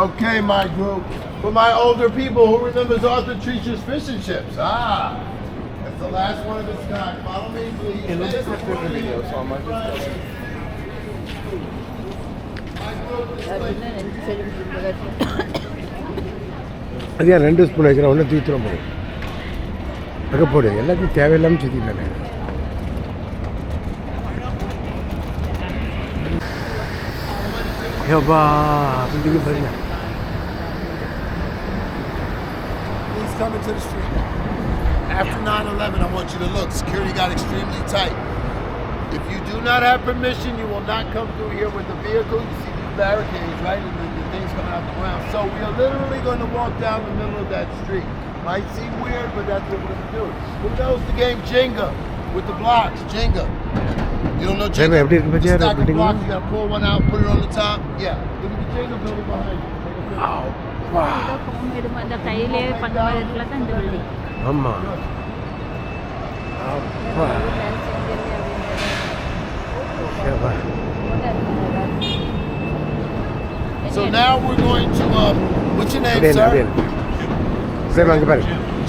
Okay, my group. For my older people, who remembers Arthur Treacher's fish and chips? That's the last one of its kind. Follow me, please. It'll just have different videos, so I might just அதே 2 spoon வைக்கிறேன், ஒன்று தூத்துறோம் போது அங்கே போடு, எல்லாத்தையும் தேவையில்லாமல் சுற்றிட்டானே. ஏப்பா அப்படிங்க பாருங்க. Please come into the street. After 9/11, I want you to look. Security got extremely tight. If you do not have permission, you will not come through here with the vehicle. You see these barricades, right? And the things coming out the ground. So we are literally going to walk down the middle of that street. Might seem weird, but that's what we're going to do. Who knows the game Jenga with the blocks? Jenga. You don't know Jenga? Stack of blocks, you got to pull one out, put it on the top. Yeah. Look at the Jenga building behind you. Oh, wow. ஆமாம். அப்பா. So now we're going to, what's your name, sir? Jim.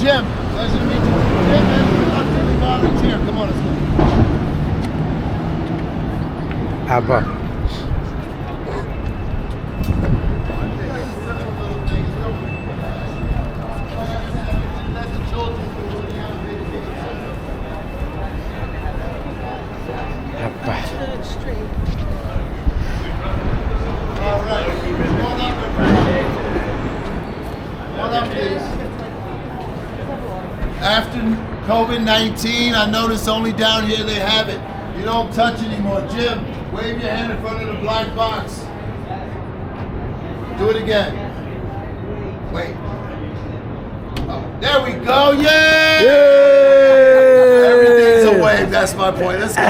Jim, pleasure to meet you. Jim, man, reluctantly volunteer. Come on, let's go. Abba. Abba. All right. Hold up, please. After COVID-19, I noticed only down here they have it. You don't touch anymore. Jim, wave your hand in front of the black box. Do it again. Wait. Oh, there we go. Yay! Everything's a wave. That's my point. Let's go.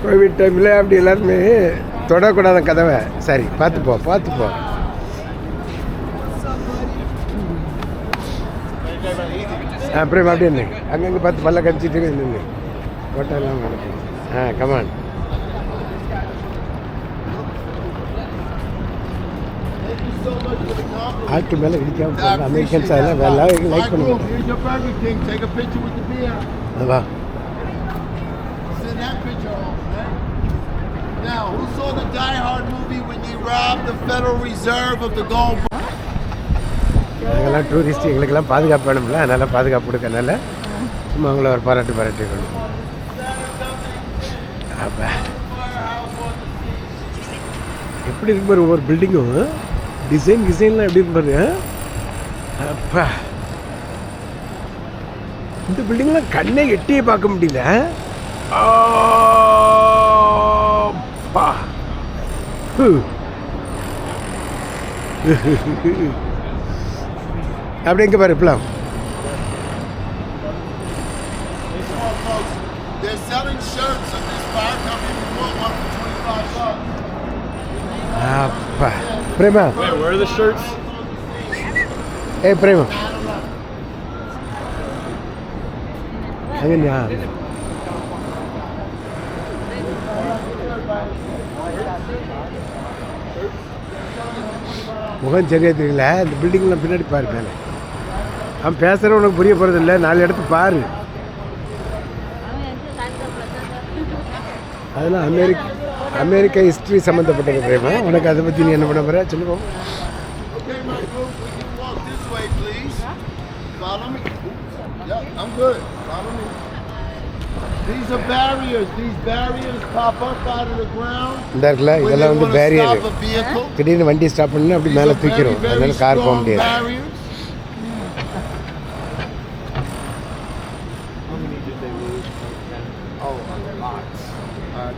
Covid டைமில் அப்படி எல்லாருமே தொடக்கூடாத கதவை. சரி, பார்த்துப்போ. அப்புறம் அப்படியே இருந்தேங்க, அங்கங்கே பார்த்து பல்ல கடிச்சிட்டு இருந்தேங்க, ஹோட்டல்லாம் நடக்கும். கமான். ஆட்டு மேலே இடிக்காம போங்க. அமெரிக்கன்ஸ் அதெல்லாம் வேலை லைக் பண்ணுவாங்க. வா. Now, who saw the Die Hard movie when they robbed the Federal Reserve of the gold? எங்கெல்லாம் டூரிஸ்ட், எங்களுக்கெல்லாம் பாதுகாப்பு வேணும்ல, அதனால் பாதுகாப்பு கொடுக்கறனால சும்மா அவங்கள ஒரு பாராட்டிக்கணும். அப்பா எப்படி இருக்கு பாரு, ஒவ்வொரு பில்டிங்கும் டிசைன்லாம் எப்படி இருக்கு பாரு. அப்பா இந்த பில்டிங்லாம் கண்ணை எட்டியே பார்க்க முடியல. அப்பா அப்படி எங்கே பாரு இப்பலாம். They're selling shirts of this fire company. We bought one for $25. அப்பா Prema. Wait, where are the shirts? ஏய் பிரேமா, அங்கேயா முகம் சரியா தெரியல. இந்த பில்டிங்லாம் பின்னாடி பாரு மேலே. அவன் பேசுகிற உனக்கு புரிய போகிறது இல்லை, 4 இடத்து பாரு. அதெல்லாம் அமெரிக்கா ஹிஸ்ட்ரி சம்மந்தப்பட்டது பிரேமா. உனக்கு அதை பற்றி நீ என்ன பண்ண போகிற சொல்லுவோம். These are barriers. These barriers pop up out of the ground. இந்த இருக்குல்ல, இதெல்லாம் வந்து பேரியர். திடீர்னு வண்டி ஸ்டாப் பண்ணா அப்படி மேலே தூக்கிடும், அதனால கார் போக முடியாது.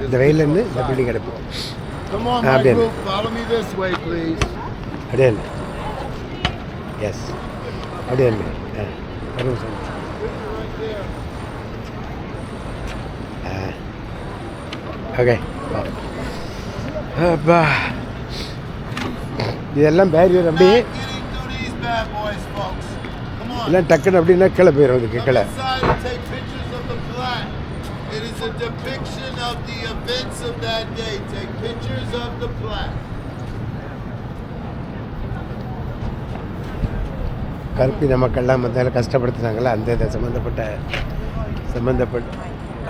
இந்த வெயிலேருந்து இந்த பில்டிங் எடுப்போம். அப்படியே அப்படியே எஸ் அப்படியே ஓகே. அப்பா இதெல்லாம் பேரியர் அப்படியே. இல்லை டக்குன்னு அப்படின்னா கீழே போயிடும் இதுக்கு Come கீழே. inside and take pictures of the plaque. It is a depiction of the events of that day. Take pictures of the plaque. கருப்பின மக்கள்லாம் மத்தியில் கஷ்டப்படுத்துனாங்களா அந்த இதை சம்மந்தப்பட்ட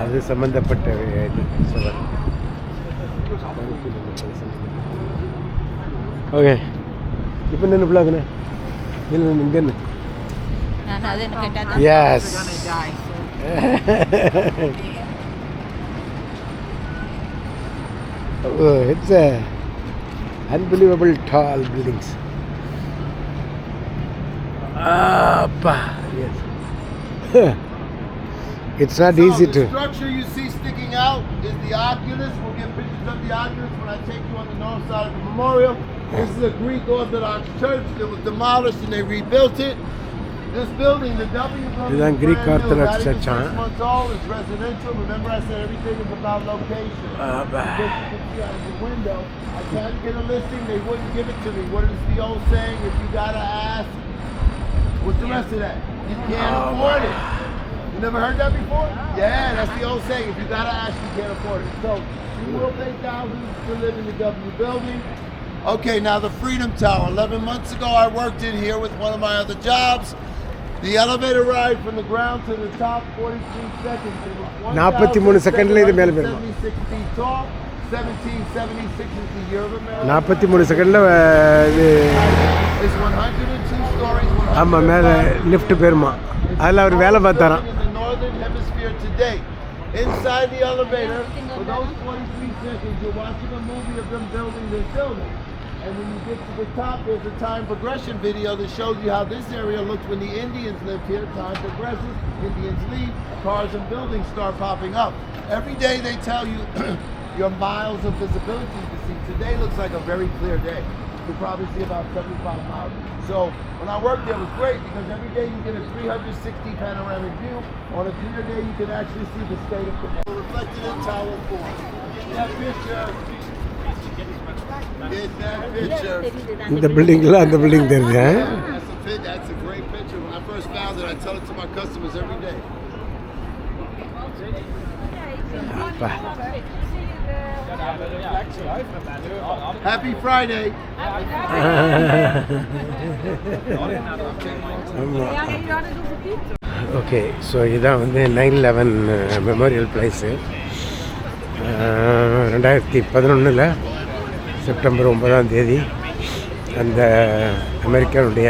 அது சம்மந்தப்பட்ட இது சொல்கிறேன். ஓகே இப்போ நின்று பிள்ளாங்கண்ணே இல்லை இங்கே ನಾನು ಅದನ್ನು ಕೆಟ್ಟ Yes. Oh, it's a unbelievable tall buildings. Yes. It's not easy The to. structure you see sticking out is the Oculus. We'll get pictures of the Oculus when I take you on the north side of the memorial. This is a Greek Orthodox church that was demolished and they rebuilt it. This building, the W building, This is is Greek brand new, Orthodox not even church, 6 huh? months old. It's residential. Remember, I said everything is about location. Just you can see out of the window. I tried to get a listing. They wouldn't give it to me. What is the old saying? If you gotta ask, what's the rest of that? You can't afford it. You never heard that before? Yeah, that's the old saying. If you gotta ask, you can't afford it. So you will pay thousands to live in the W building. Okay, now the Freedom Tower. 11 months ago, I worked in here with one of my other jobs. The elevator ride from the ground to the top, 43 seconds. It was 43 செகண்ட்ல இது மேலே போயிடும். 1,776 feet tall. 1776 is the year of America. 43 செகண்டில் இது It's 102 stories. ஆமாம் மேலே lift போயிருமா அதில் அவர் வேலை பார்த்தாராம். In the northern hemisphere today. Inside the elevator, for those 43 seconds, you're watching a movie of them building this building. And when you get to the top, there's a time progression video that shows you how this area looked when the Indians lived here. Time progresses, Indians leave, cars and buildings start popping up. Every day they tell you your miles of visibility to see. Today looks like a very clear day. You probably see about 75 miles. So when I worked there, it was great because every day you get a 360 panoramic view. On a clear day, you can actually see the state of the reflected in Tower 4. That picture. Get that picture. இந்த பில்டிங்கில் அந்த building தெரியுது. That's a great picture. When I first found it, I tell it to my customers every day. அப்பா Happy Friday. Okay so இதான் வந்து 9/11 memorial place. 2011 September 9 அந்த அமெரிக்காவுடைய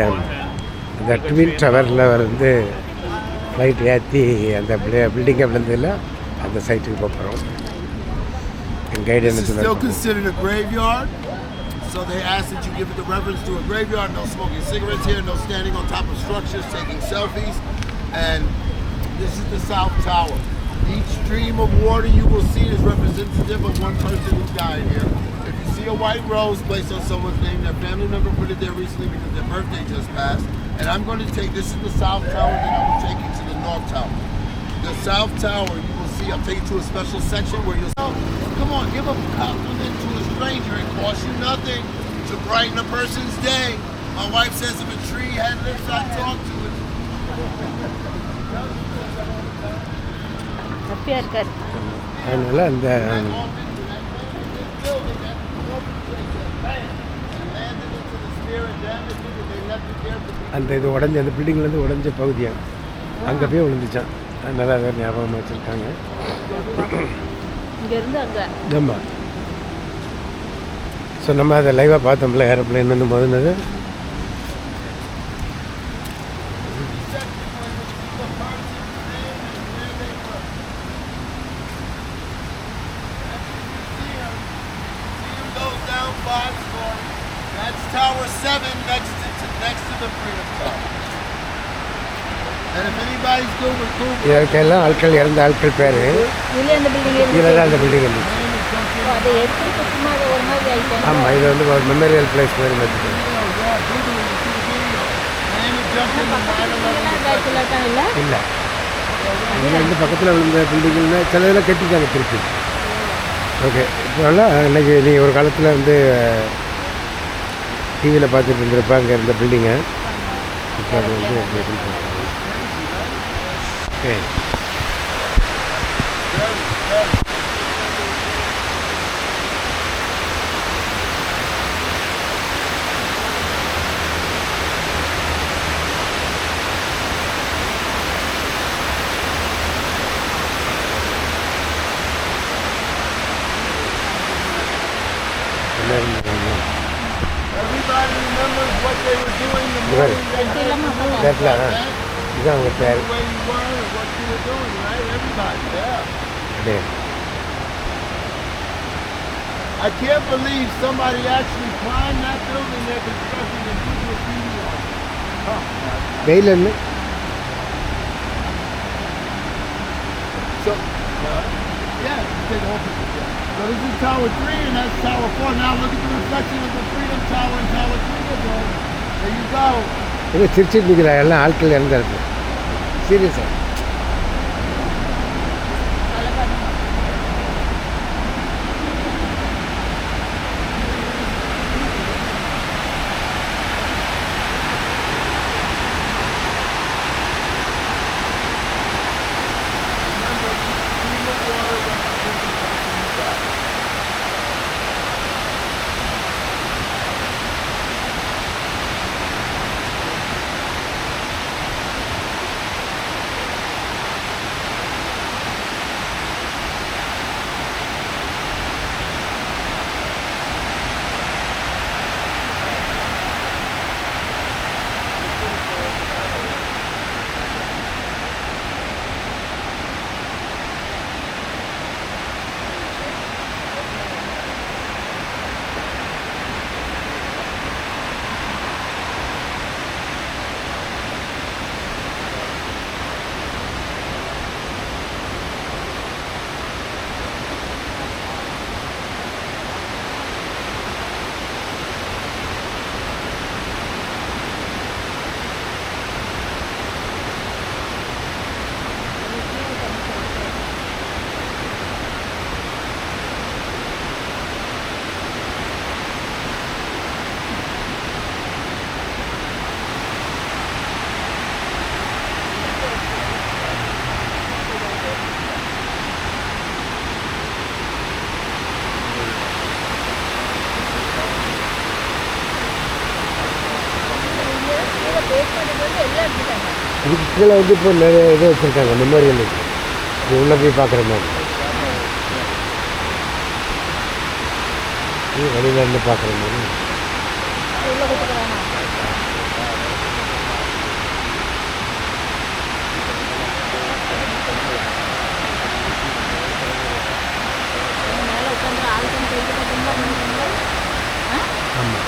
அந்த ட்வின் டவரில் வந்து ஃப்ளைட் ஏற்றி அந்த பில்டிங்கை விழுந்ததில் அந்த சைட்டுக்கு போகிறோம். This is still considered a graveyard, so they ask that you give it the reverence to a graveyard. No smoking cigarettes here, no standing on top of structures, taking selfies. And this is the South Tower. Each stream of water you will see is representative of one person who died here. If you see a white rose placed on someone's name, their family member put it there recently because their birthday just passed. And I'm going to take, this is the South Tower, then I will take you to the North Tower. The South Tower, you will see, I'll take you to a special section where you'll come on, give a compliment to a stranger. It costs you nothing to brighten a person's day. My wife says if a tree had lips, I'd talk to it. ஹாப்பியாக இருக்கார். அதனால் அந்த அந்த இது உடஞ்ச அந்த பில்டிங்லேருந்து உடஞ்ச பகுதியாக அங்கே போய் விழுந்துச்சான். அதனால் அதை ஞாபகமாக வச்சுருக்காங்க. இங்கேருந்து அங்கே ஆமாம். ஸோ நம்ம அதை லைவாக பார்த்தோம்ல ஏரோப்ளைன் வந்து முதல்னது. That's Tower 7 next to the Freedom Tower. And if anybody's good with Google, இதற்கெல்லாம் ஆட்கள் இறந்த ஆட்கள் பேர் இதில் அந்த பில்டிங் இதில் தான் அந்த பில்டிங் இருந்துச்சு. அதை எடுத்துட்டு சும்மா அதை ஒரு மாதிரி ஆகிட்டேன். ஆமாம், இது வந்து ஒரு மெமோரியல் பிளேஸ் மாதிரி மாற்றிட்டு இல்லை இல்லை. இங்கே வந்து பக்கத்தில் விழுந்த பில்டிங்னா சில இதெல்லாம் கட்டிட்டாங்க திருப்பி. ஓகே, இப்போலாம் இன்றைக்கி நீ ஒரு காலத்தில் வந்து டிவியில் பார்த்துட்டு இருந்திருப்பா அங்கே இருந்த பில்டிங்கை. இப்போ அது வந்து Okay. Everybody remembers what they were doing the Right. morning they Sila had mga the bata. That lang, ha? Isang ang the hotel. way you were and what you were doing, right? Everybody, yeah. There. I can't believe somebody actually climbed that building they're constructing and put graffiti on it. Bailan. So, yeah, you take the whole picture. Yeah. So this is Tower 3 and that's Tower 4. Now look at the reflection of the Freedom Tower and Tower 3 again. There you go. இங்கே சிரிச்சிட்டு நிற்கிறா எல்லாம் ஆட்கள் இறந்துருக்கு சீரியஸாக இதுக்கு கீழே வந்து இப்போ நிறைய இது வச்சுருக்காங்க மெமோரியல் இது உள்ளே போய் பார்க்குற மாதிரி இது வெளியில இருந்து பார்க்குற மாதிரி மேலே உட்காந்து ஆளுக்கு கையில் ரொம்ப ஆமாம்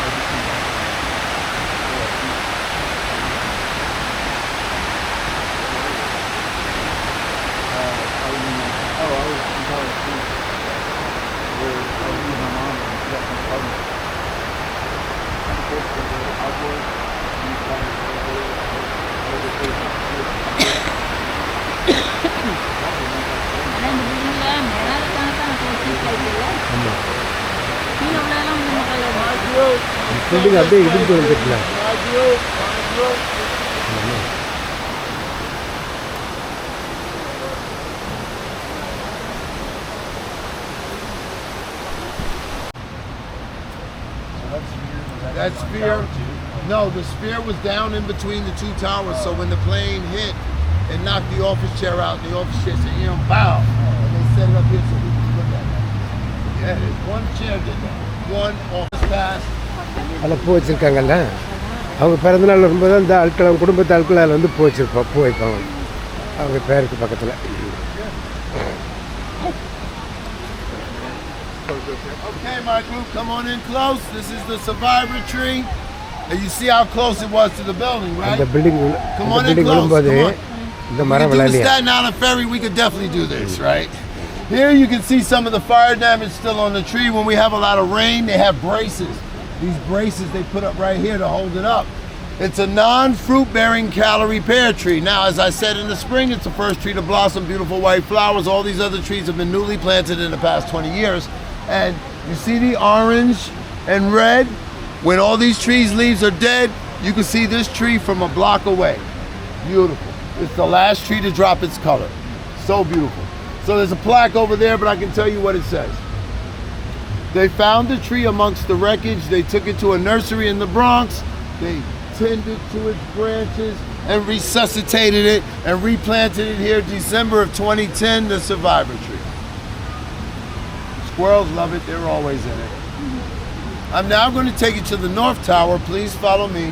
ஆனால் இந்த பில்டிங்கில் மேலே தான் சீட் லைட் இல்லை ஆமாம் கீழே உள்ளதெல்லாம் வந்து மக்கள் பில்டிங் அப்படியே இடிஞ்சு வந்துருக்கலாம் That sphere, no, the sphere was down in between the two towers. So when the plane hit, it knocked the office chair out. And the office chair said, bow. And they set it up here so we can look at it. Yeah, there's one chair did that. One office pass. அதில் பூ வச்சுருக்காங்கல்ல அவங்க பிறந்தநாள் வரும்போது அந்த ஆட்கள் அவங்க குடும்பத்து ஆட்கள் அதில் வந்து பூ வச்சுருப்போம் பூ வைப்பாங்க அவங்க பேருக்கு பக்கத்தில் Okay, my group, come on in close. This is the survivor tree. And you see how close it was to the building, right? அந்த பில்டிங் Come அந்த on in பில்டிங் close. வரும்போது Come on. இந்த We மரம் can do the விளையாடியா Staten Island Ferry. We could definitely do this, right? Here you can see some of the fire damage still on the tree. When we have a lot of rain, they have braces. These braces they put up right here to hold it up. It's a non-fruit-bearing calorie pear tree. Now, as I said in the spring, it's the first tree to blossom beautiful white flowers. All these other trees have been newly planted in the past 20 years. And you see the orange and red? When all these trees' leaves are dead, you can see this tree from a block away. Beautiful. It's the last tree to drop its color. So beautiful. So there's a plaque over there, but I can tell you what it says. They found the tree amongst the wreckage. They took it to a nursery in the Bronx. They tended to its branches and resuscitated it and replanted it here December of 2010, the survivor tree. Squirrels love it. They're always in it. I'm now going to take you to the North Tower. Please follow me.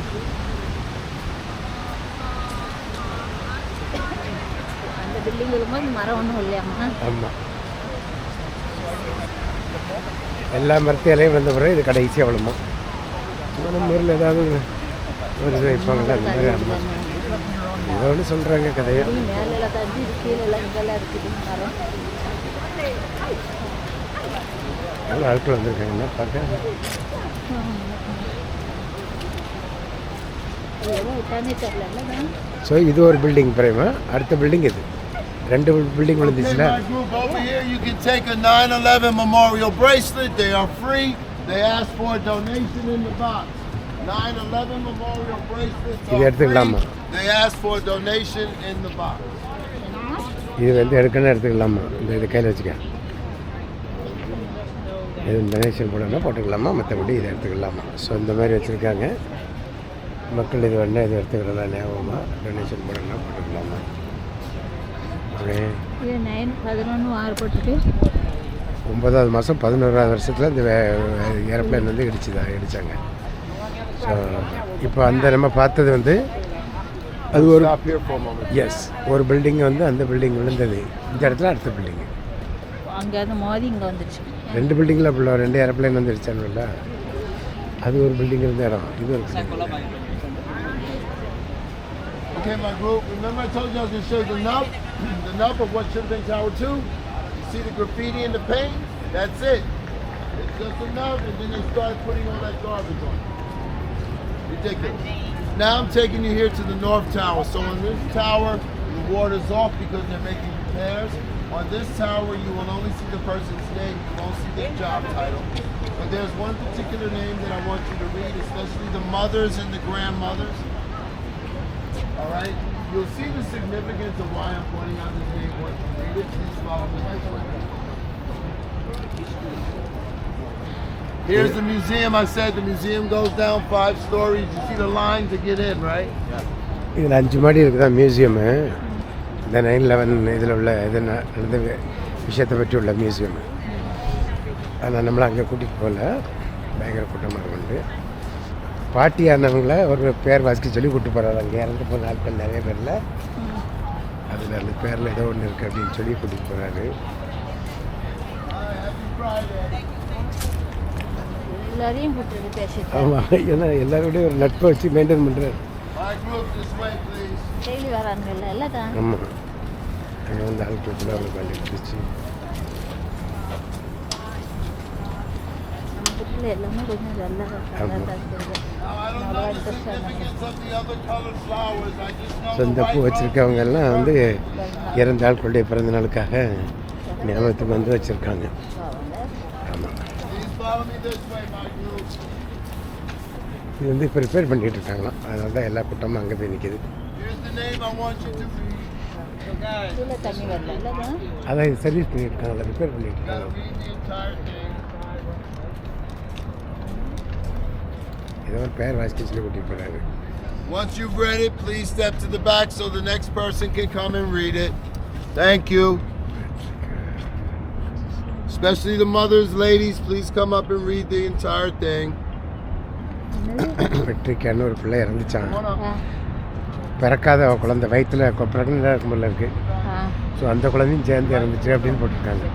அந்த building இருக்கும்போது மரம் ஒன்றும் இல்லையாம்மா? ஆமாம், எல்லா மரத்து இலையும் வந்த பிறகு இது கடைசியாக விழுமா. நம்ம ஊரில் ஏதாவது ஒரு இது வைப்பாங்கல்ல, அந்த மாதிரி. ஆமாம், இதை ஒன்று சொல்கிறாங்க கதையை. மேலெல்லாம் தண்ணி கீழெல்லாம் இங்கெல்லாம் இருக்குது மரம். எவ்வளோ ஆட்கள் வந்திருக்காங்கன்னா பார்க்க. எவ்வளோ விட்டானே தெரியல. ஸோ இது ஒரு பில்டிங் பிரேமா, அடுத்த பில்டிங் இது. ரெண்டு building விழுந்துச்சுல. Okay, my group, over here you can take a 9/11 memorial bracelet. They are free. They ask for a donation in the box. 9/11 memorial bracelets இது are எடுத்துக்கலாமா? free. They ask for a donation in the box. இது வந்து எடுக்கணும், எடுத்துக்கலாமா? இந்த இது கையில் வச்சுக்க. இது டொனேஷன் போடணும்னா போட்டுக்கலாமா, மற்றபடி இதை எடுத்துக்கலாமா? ஸோ இந்த மாதிரி வச்சுருக்காங்க. மக்கள் இது வேணால் இது எடுத்துக்கிறதா ஞாபகமாக டொனேஷன் போடணும்னா போட்டுக்கலாமா? ஓகே, இது 9/11 போட்டுட்டு 9வது மாதம் 11வது வருஷத்தில் இந்த ஏரோப்ளேன் வந்து இடித்தாங்க. ஸோ இப்போ அந்த நம்ம பார்த்தது வந்து அது ஒரு Stop here for a moment. Yes, ஒரு பில்டிங் வந்து அந்த பில்டிங் விழுந்தது. இந்த இடத்துல அடுத்த பில்டிங்கு. அங்கேருந்து மோதி இங்கே வந்துடுச்சு. ரெண்டு பில்டிங்கில் இப்போ 2 ஏரோப்ளேன் வந்து இடிச்சானுல்ல, அது ஒரு பில்டிங் இருந்த இடம், இது ஒரு building. Okay, my group. Remember I told you I was going to show you the nub of what should have been Tower 2? You see the graffiti in the paint? That's it. It's just a nub, and then they started putting all that garbage on it. Ridiculous. Now I'm taking you here to the North Tower. So on this tower, the water's off because they're making repairs. On this tower, you will only see the person's name. You won't see their job title. But there's one particular name that I want you to read, especially the mothers and the grandmothers. All right? You'll see the significance of why I'm pointing out this name once you read it. Please follow me this way. Here's the museum. I said the museum goes down 5 stories. You see the line to get in, right? இதில் 5 மாடி இருக்குதா museum. இந்த 9/11 இதில் உள்ள இது நடந்த விஷயத்தை பற்றி உள்ள மியூசியமு. ஆனால் நம்மளை அங்கே கூட்டிகிட்டு போகல, பயங்கர கூட்டமாக உண்டு. பாட்டியானவங்கள ஒரு பேர் வாசிக்க சொல்லி கூப்பிட்டு போகிறாரு. அங்கே இறந்து போன ஆட்கள் நிறைய பேரில் அதில் அந்த பேரில் ஏதோ ஒன்று இருக்குது அப்படின்னு சொல்லி கூட்டிகிட்டு போகிறாரு. எல்லாரையும் கூப்பிட்டு பேசிட்டு ஆமாம், ஏன்னா எல்லாரோடையும் ஒரு நட்பை வச்சு மெயின்டைன் பண்ணுறாரு. My group, this way, please. Daily வராங்கல்ல எல்லாம் தான். ஆமாம், அங்கே வந்து ஆட்கள் அவருக்கு வந்துடுச்சு. நம்ம வீட்டில் எல்லாமே கொஞ்சம் நல்லா தான். Now, I don't know the significance of the other colored flowers. I just know so இந்த the பூ white வச்சுருக்கவங்க எல்லாம் வந்து இறந்த ஆட்களுடைய பிறந்த நாளுக்காக ஞாபகத்துக்கு வந்து வச்சுருக்காங்க. ஆமாம், Please follow me this way, my group. இது வந்து இப்போ ரிப்பேர் பண்ணிகிட்டு இருக்காங்களாம். அதனால தான் எல்லா கூட்டமும் அங்கே போய் நிற்கிது. Here's the name I want you to read. கீழே தண்ணி வரல இல்லை தான். அதான் இது சர்வீஸ் பண்ணிட்டு இருக்காங்களா, ரிப்பேர் பண்ணிட்டு Now இருக்காங்க. read the entire thing. ஏதோ ஒரு பேர் வாசிக்க சொல்லி கூட்டிகிட்டு போகிறாரு. Once you've read it, please step to the back so the next person can come and read it. Thank you. Especially the mothers, ladies, please come up and read the entire thing. வெற்றிக்கான ஒரு பிள்ளை இறந்துச்சான். ஆ பிறக்காத குழந்தை வயிற்றில் ப்ரெக்னெண்ட்டாக இருக்கும்போது இருக்குது. ஆ so அந்த குழந்தையும் சேர்ந்து இறந்துச்சு அப்படின்னு போட்டிருக்காங்க.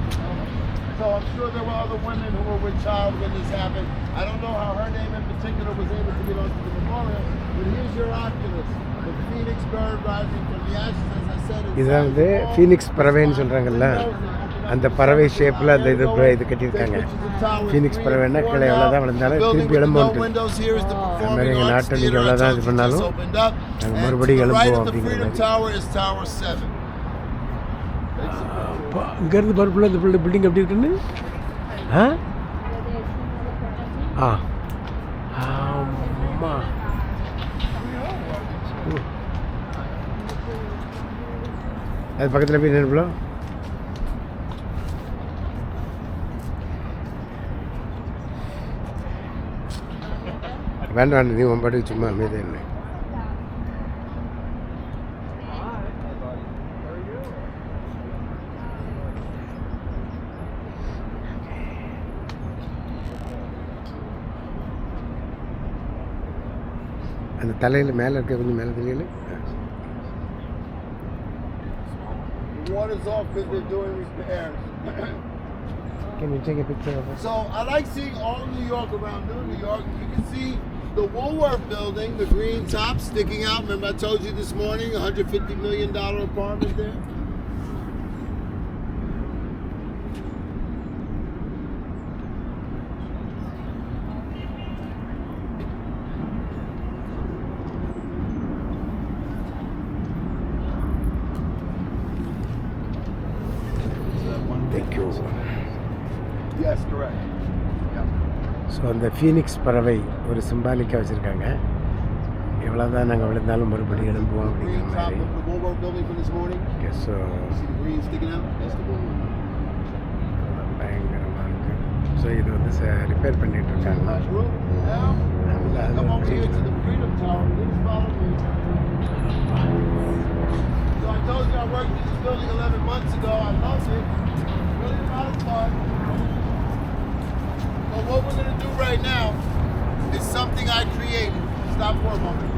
So I'm sure there were other women who were with child when this happened. I don't know how her name in particular was able to get onto the memorial, but here's your Oculus, the phoenix bird rising from the ashes, as I said. இதுதான் வந்து Phoenix பறவைன்னு சொல்கிறாங்கல்ல, அந்த பறவை ஷேப்பில் அந்த இது கட்டியிருக்காங்க. Phoenix பறவைன்னா கீழே எவ்வளோ தான் விழுந்தாலும் திருப்பி எழும்பும். அது மாதிரி எங்கள் நாட்டை நீங்கள் எவ்வளோ தான் இது பண்ணாலும் நாங்கள் மறுபடியும் எழும்புவோம் அப்படிங்கிற மாதிரி. இங்கேருந்து பருப்புல இந்த பில்டிங் எப்படி இருக்குன்னு ஆ ஆமாம் அது பக்கத்தில் போய் நினைப்போம். வேண்டாம் வேண்டாம், நீ உன் பாட்டுக்கு சும்மா அமைதியாக இல்லை. அந்த தலையில் மேலே இருக்க கொஞ்சம் மேலே தெரியல. Water's off because they're doing repairs. Can you take a picture of us? So I like seeing all New York around New York. You can see the Woolworth building, the green top sticking out. Remember I told you this morning, $150 million apartment there? Thank you. Yes, correct. So அந்த Phoenix பறவை ஒரு சிம்பாலிக்காக வச்சுருக்காங்க. எவ்வளோ தான் நாங்கள் விழுந்தாலும் மறுபடியும் எழும்புவோம் அப்படிங்கிற Green top மாதிரி. of the Woolworth building from this morning. Okay, so See the green sticking out? That's the Woolworth. பயங்கரமாக இருக்குது. ஸோ இது வந்து ரிப்பேர் பண்ணிகிட்டு இருக்காங்க. Nice room. Now, come over here to the Freedom Tower. Please follow me. So I told you I worked in this building 11 months ago. I loved it. Really a lot of fun. But what we're going to do right now is something I created. Stop for a moment.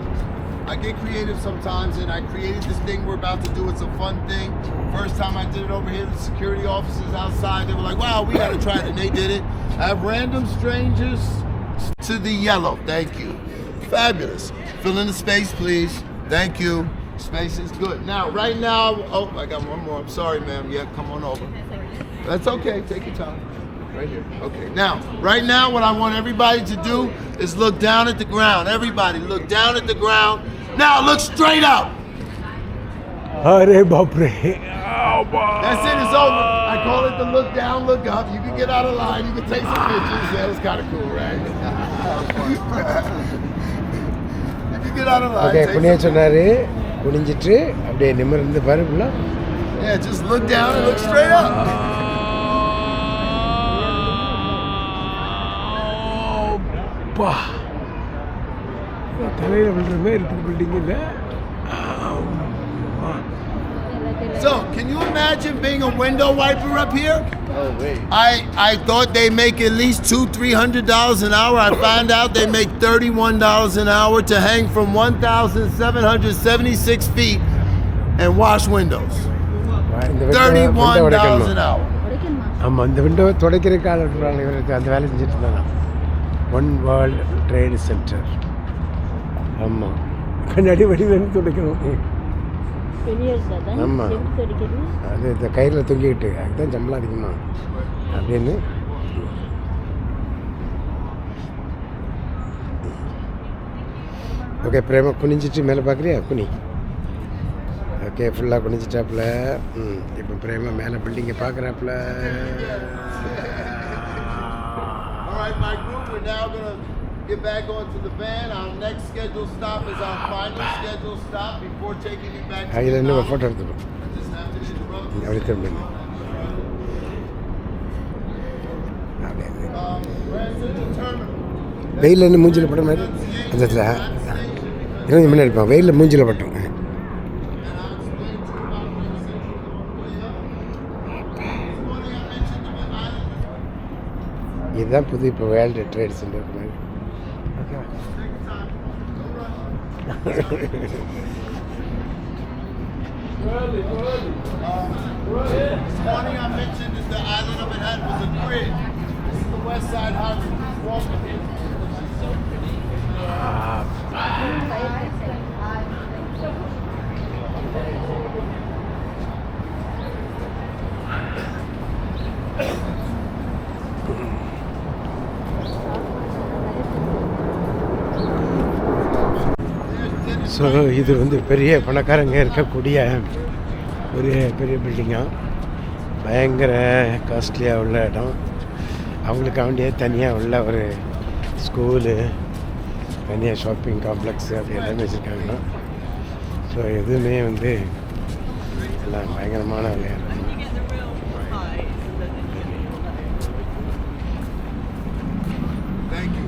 I get creative sometimes, and I created this thing we're about to do. It's a fun thing. First time I did it over here, the security officers outside, they were like, wow, we got to try it, and they did it. I have random strangers to the yellow. Thank you. Fabulous. Fill in the space, please. Thank you. Space is good. Now, right now, oh, I got one more. I'm sorry, ma'am. Yeah, come on over. That's okay. Take your time. Right here. Okay. Now, right now, what I want everybody to do is look down at the ground. Everybody, look down at the ground. Now, look straight up. अरे बाप रे. That's it. It's over. I call it the look down, look up. You can get out of line. You can take some pictures. That was kind of cool, right? You can get out of line. Okay, take Punia some- சொன்னார், குனிஞ்சிட்டு அப்படியே நிமிர்ந்து பாருங்களா. Yeah, just look down and look straight up. அப்பா, தலையில் விழுற மாதிரி இருக்குது building இல்லை. So, can you imagine being a window wiper up here? Oh, wait. I thought they make at least $200-300 an hour. I found out they make $31 an hour to hang from 1,776 feet and wash windows. இந்த window $31 an உடைக்கணும். hour. உடைக்கணுமா? ஆமாம், இந்த விண்டோவை துடைக்கிறதுக்கு ஆள் விட்டுறாங்க. இவருக்கு அந்த வேலை செஞ்சுட்டு இருந்தாங்க. One world trade centre. ஆமாம், கண்ணாடி வடிவேன்னு துடைக்கணும். பெரிய இதுதான். ஆமா. எதுக்கு அடிக்கிறது? அது இந்த கயிறில் தொங்கிக்கிட்டு அதுதான் சம்பளம் அடிக்குமா அப்படின்னு. ஓகே, பிரேமா குனிஞ்சிட்டு மேலே பார்க்குறியா? குனி. ஓகே, ஃபுல்லாக குனிஞ்சிட்டாப்புல. இப்போ பிரேமா மேலே பில்டிங்கை பார்க்குறாப்புல. All right, my group, we're now going to get back onto the van. Our next scheduled stop is our final scheduled stop before taking you back to அதில் the இன்னும் ஒரு dock. ஃபோட்டோ எடுத்துப்போம். I just have to interrupt you. அப்படி திரும்ப அப்படியே Grand Central Terminal. வெயிலில் இருந்து மூஞ்சில் பட்ட மாதிரி அந்த இடத்துல இருபது மணி இருப்பான். வெயிலில் மூஞ்சில் பட்டோம். இதுதான் புது இப்போ வேர்ல்டு ட்ரேட் சென்டர் மாதிரி. Okay, This morning I mentioned that the island of Manhattan was a grid. This is the West Side Highway. Walking here. So இது வந்து பெரிய பணக்காரங்க இருக்கக்கூடிய ஒரு பெரிய பில்டிங்காக, பயங்கர காஸ்ட்லியாக உள்ள இடம். அவங்களுக்கு வேண்டிய தனியாக உள்ள ஒரு ஸ்கூலு, தனியாக ஷாப்பிங் காம்ப்ளெக்ஸு அப்படி எல்லாமே வச்சுருக்காங்க. ஸோ எதுவுமே வந்து எல்லாம் பயங்கரமான விளையாட்டு. Thank you.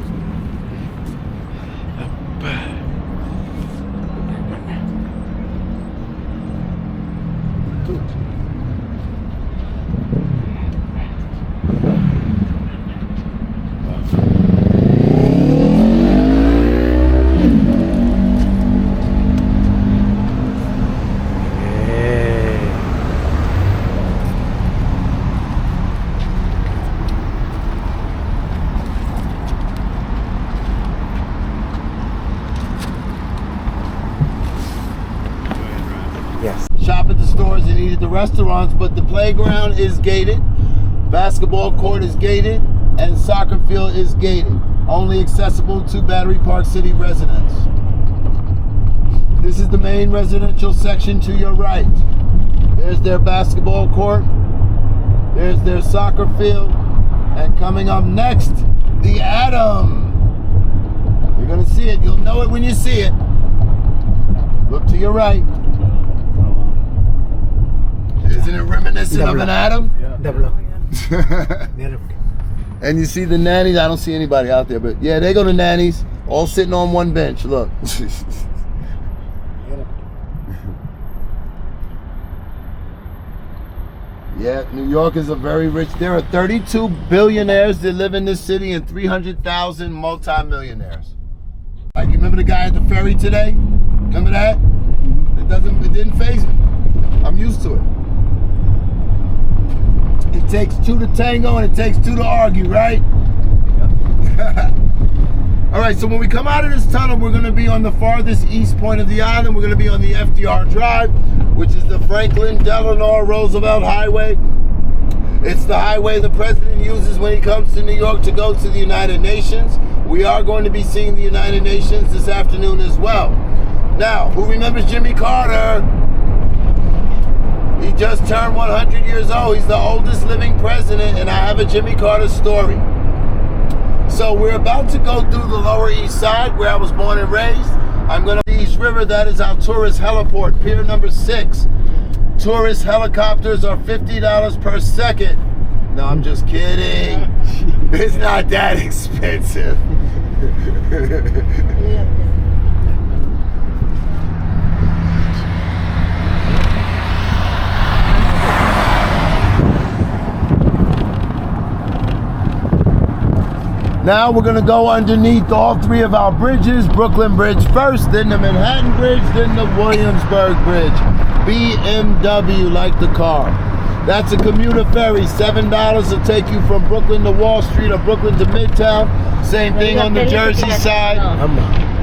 Yes. Shop at the stores and eat at the restaurants, but the playground is gated, basketball court is gated, and soccer field is gated. Only accessible to Battery Park City residents. This is the main residential section to your right. There's their basketball court, there's their soccer field, and coming up next, the Atom. You're gonna see it, you'll know it when you see it. Look to your right. Isn't it reminiscent of an atom? Double. நேரா பிடி. And you see the nannies. I don't see anybody out there, but yeah, they go to nannies, all sitting on one bench. Look. Yeah, New York is a very rich. There are 32 billionaires that live in this city and 300,000 multimillionaires. Like, you remember the guy at the ferry today? Remember that? It didn't faze me. I'm used to it. It takes two to tango and it takes two to argue, right? Yep. All right, so when we come out of this tunnel, we're going to be on the farthest east point of the island. We're going to be on the FDR Drive, which is the Franklin Delano Roosevelt Highway. It's the highway the president uses when he comes to New York to go to the United Nations. We are going to be seeing the United Nations this afternoon as well. Now, who remembers Jimmy Carter? He just turned 100 years old. He's the oldest living president, and I have a Jimmy Carter story. So we're about to go through the Lower East Side, where I was born and raised. I'm going to the East River. That is our tourist heliport, pier number 6. Tourist helicopters are $50 per second. No, I'm just kidding. It's not that expensive. Now we're gonna go underneath all 3 of our bridges. Brooklyn Bridge first, then the Manhattan Bridge, then the Williamsburg Bridge. BMW, like the car. That's a commuter ferry. $7 will take you from Brooklyn to Wall Street or Brooklyn to Midtown. Same thing on the Jersey side.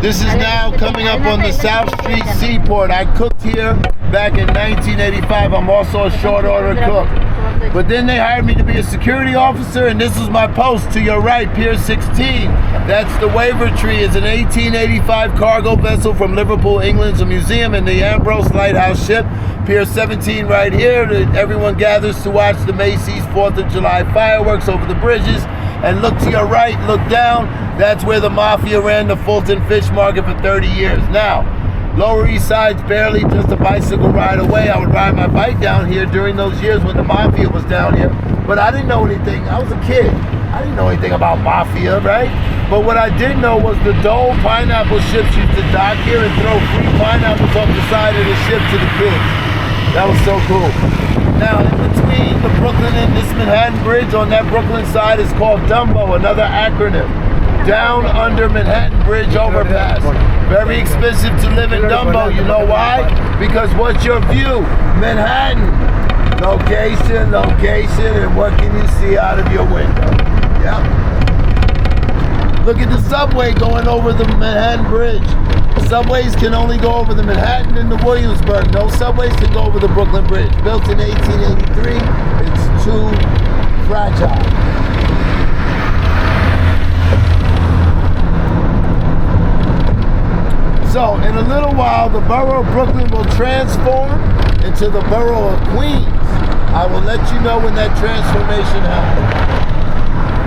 This is now coming up on the South Street Seaport. I cooked here back in 1985. I'm also a short order cook. But then they hired me to be a security officer, and this is my post to your right, Pier 16. That's the Wavertree. It's an 1885 cargo vessel from Liverpool, England. It's a museum in the Ambrose Lighthouse ship. Pier 17 right here. Everyone gathers to watch the Macy's 4th of July fireworks over the bridges. And look to your right, look down. That's where the Mafia ran the Fulton Fish Market for 30 years. Now, Lower East Side's barely just a bicycle ride away. I would ride my bike down here during those years when the Mafia was down here. But I didn't know anything. I was a kid. I didn't know anything about Mafia, right? But what I did know was the Dole pineapple ships used to dock here and throw free pineapples off the side of the ship to the kids. That was so cool. Now, in between the Brooklyn and this Manhattan Bridge on that Brooklyn side is called Dumbo, another acronym. Down under Manhattan Bridge overpass. Very expensive to live in Dumbo. You know why? Because what's your view? Manhattan. Location, location, and what can you see out of your window? Yep. Look at the subway going over the Manhattan Bridge. Subways can only go over the Manhattan and the Williamsburg. No subways can go over the Brooklyn Bridge. Built in 1883, it's too fragile. So, in a little while, the borough of Brooklyn will transform into the borough of Queens. I will let you know when that transformation happens.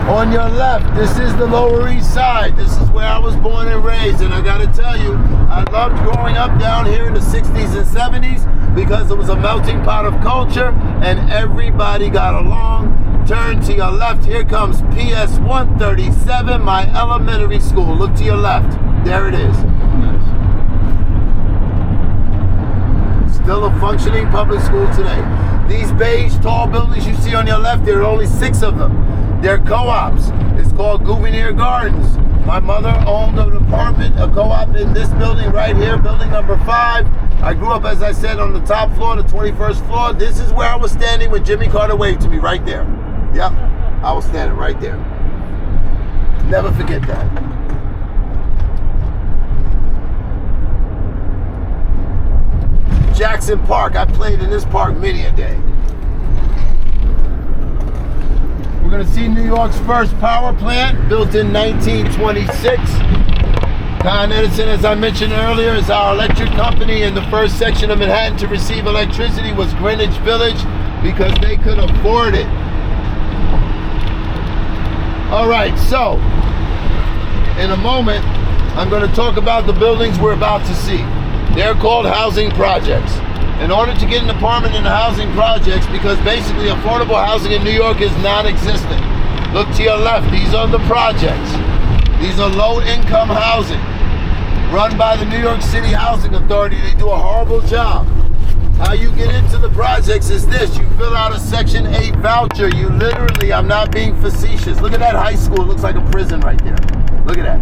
On your left, this is the Lower East Side. This is where I was born and raised. And I gotta tell you, I loved growing up down here in the 60s and 70s because it was a melting pot of culture and everybody got along. Turn to your left. Here comes PS 137, my elementary school. Look to your left. There it is. Still a functioning public school today. These beige tall buildings you see on your left, there are only 6 of them. They're co-ops. It's called Gouverneur Gardens. My mother owned an apartment, a co-op in this building right here, building number 5. I grew up, as I said, on the top floor, the 21st floor. This is where I was standing when Jimmy Carter waved to me, right there. Yep, I was standing right there. Never forget that. Jackson Park, I played in this park many a day. We're gonna see New York's first power plant, built in 1926. Con Edison, as I mentioned earlier, is our electric company, and the first section of Manhattan to receive electricity was Greenwich Village because they could afford it. All right, so in a moment, I'm gonna talk about the buildings we're about to see. They're called housing projects. In order to get an apartment in the housing projects, because basically affordable housing in New York is non-existent. Look to your left, these are the projects. These are low-income housing run by the New York City Housing Authority. They do a horrible job. How you get into the projects is this. You fill out a Section 8 voucher. You literally, I'm not being facetious. Look at that high school. It looks like a prison right there. Look at that.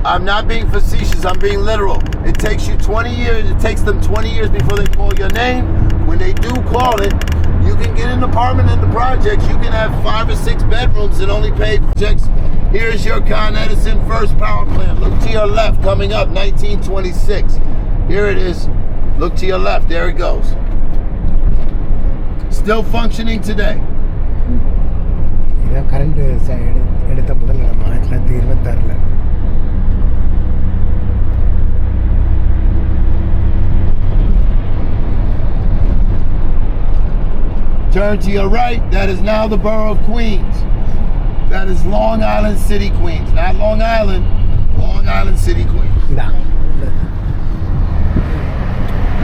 I'm not being facetious, I'm being literal. It takes you 20 years, it takes them 20 years before they call your name. When they do call it, you can get an apartment in the projects. You can have 5 or 6 bedrooms and only pay projects. Here's your Con Edison first power plant. Look to your left, coming up, 1926. Here it is. Look to your left, there it goes. Still functioning today. இதான் current எடுத்த முதல் இடம் 1926. Turn to your right, that is now the borough of Queens. That is Long Island City, Queens. Not Long Island, Long Island City, Queens. இதான்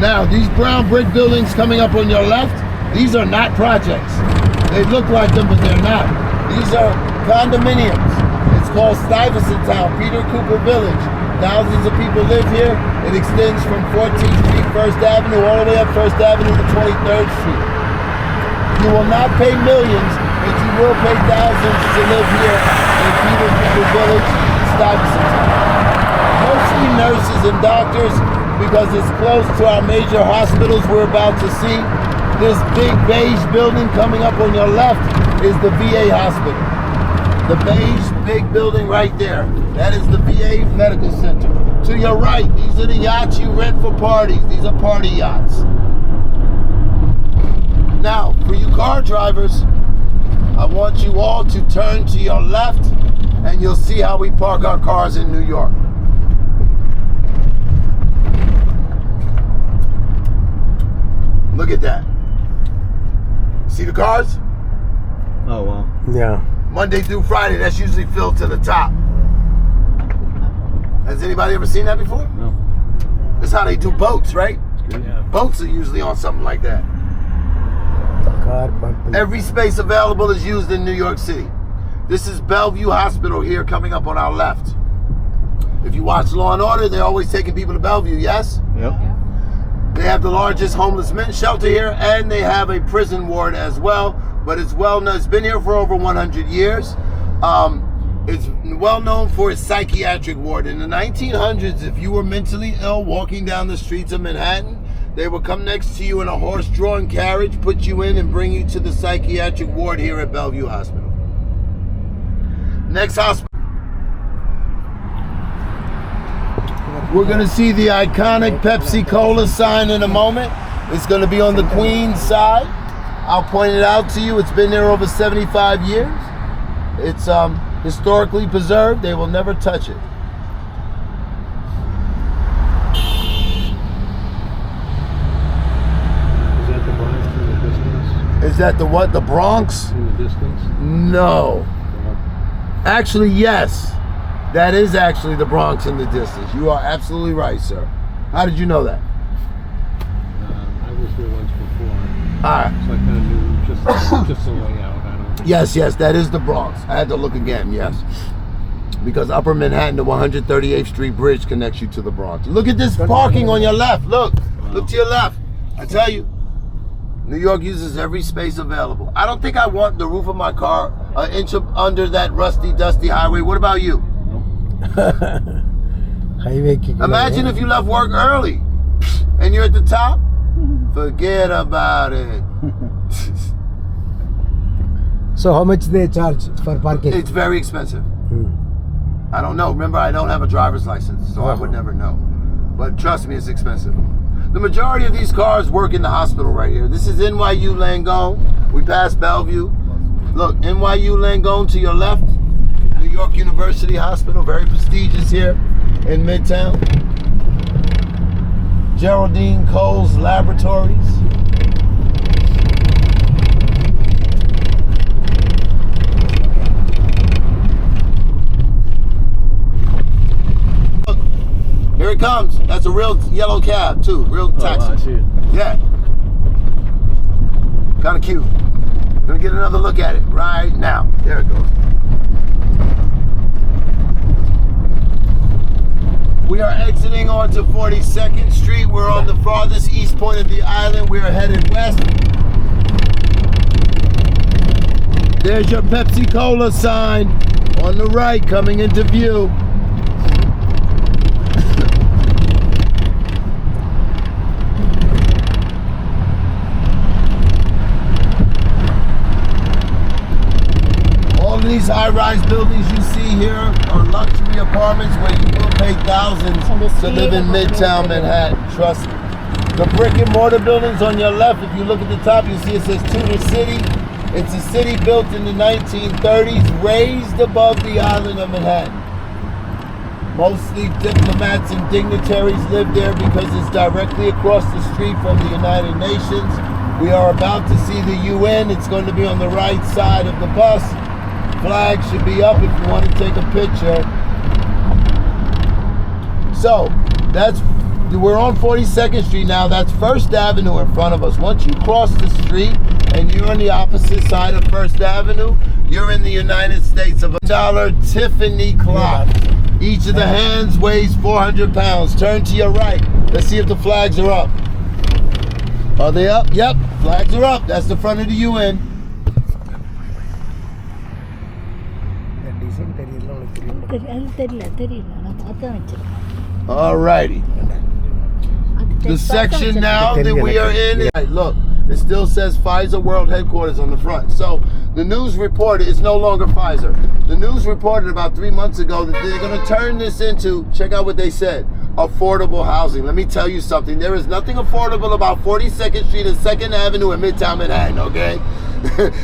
Now, these brown brick buildings coming up on your left, these are not projects. They look like them, but they're not. These are condominiums. It's called Stuyvesant Town, Peter Cooper Village. Thousands of people live here. It extends from 14th Street, 1st Avenue, all the way up 1st Avenue to 23rd Street. You will not pay millions, but you will pay thousands to live here in Peter Cooper Village, Stuyvesant Town. Mostly nurses and doctors, because it's close to our major hospitals we're about to see. This big beige building coming up on your left is the VA hospital. The beige big building right there. That is the VA Medical Center. To your right, these are the yachts you rent for parties. These are party yachts. Now, for you car drivers, I want you all to turn to your left and you'll see how we park our cars in New York. Look at that. See the cars? Oh, wow. Yeah. Monday through Friday, that's usually filled to the top. Has anybody ever seen that before? No. That's how they do boats, right? Yeah. Boats are usually on something like that. Car park பண்ணி Every space available is used in New York City. This is Bellevue Hospital here coming up on our left. If you watch Law and Order, they're always taking people to Bellevue, yes? Yep. They have the largest homeless men's shelter here, and they have a prison ward as well. But it's well known, it's been here for over 100 years. It's well known for its psychiatric ward. In the 1900s, if you were mentally ill walking down the streets of Manhattan, they would come next to you in a horse-drawn carriage, put you in, and bring you to the psychiatric ward here at Bellevue Hospital. Next hospital. We're going to see the iconic Pepsi-Cola sign in a moment. It's going to be on the Queens side. I'll point it out to you. It's been there over 75 years. It's historically preserved. They will never touch it. Is that the Bronx in the distance? Is that the what? The Bronx? In the distance? No. Actually, yes. That is actually the Bronx in the distance. You are absolutely right, sir. How did you know that? I right. So I kind of knew just the layout. I don't. Yes, that is the Bronx. I had to look again, yes. Because Upper Manhattan, the 138th Street Bridge connects you to the Bronx. Look at this parking on your left. Look to your left. I tell you, New York uses every space available. I don't think I want the roof of my car an inch under that rusty, dusty highway. What about you? Highway. Imagine if you left work early and you're at the top. Forget about it. So how much they charge for parking? It's very expensive. I don't know. Remember, I don't have a driver's license, so I would never know. But trust me, it's expensive. The majority of these cars work in the hospital right here. This is NYU Langone. We passed Bellevue. Look, NYU Langone to your left. New York University Hospital, very prestigious here in Midtown. Geraldine Coles Laboratories. Look, here it comes. That's a real yellow cab too, real taxi. Oh, I see it. Yeah. Kind of cute. Gonna get another look at it right now. There it goes. We are exiting onto 42nd Street. We're on the farthest east point of the island. We are headed west. There's your Pepsi Cola sign on the right coming into view. All of these high-rise buildings you see here are luxury apartments where you will pay thousands to live in Midtown Manhattan. Trust me. The brick and mortar buildings on your left, if you look at the top, you see it says Tudor City. It's a city built in the 1930s, raised above the island of Manhattan. Mostly diplomats and dignitaries live there because it's directly across the street from the United Nations. We are about to see the UN. It's going to be on the right side of the bus. Flag should be up if you want to take a picture. So, we're on 42nd Street now. That's First Avenue in front of us. Once you cross the street and you're on the opposite side of First Avenue, you're in the United States of $1 Tiffany clock. Each of the hands weighs 400 pounds. Turn to your right. Let's see if the flags are up. Are they up? Yep, flags are up. That's the front of the UN. Alrighty. The section now that we are in, look, it still says Pfizer World Headquarters on the front. So the news reported it's no longer Pfizer. The news reported about 3 months ago that they're going to turn this into, check out what they said, affordable housing. Let me tell you something. There is nothing affordable about 42nd Street and 2nd Avenue in Midtown Manhattan, okay?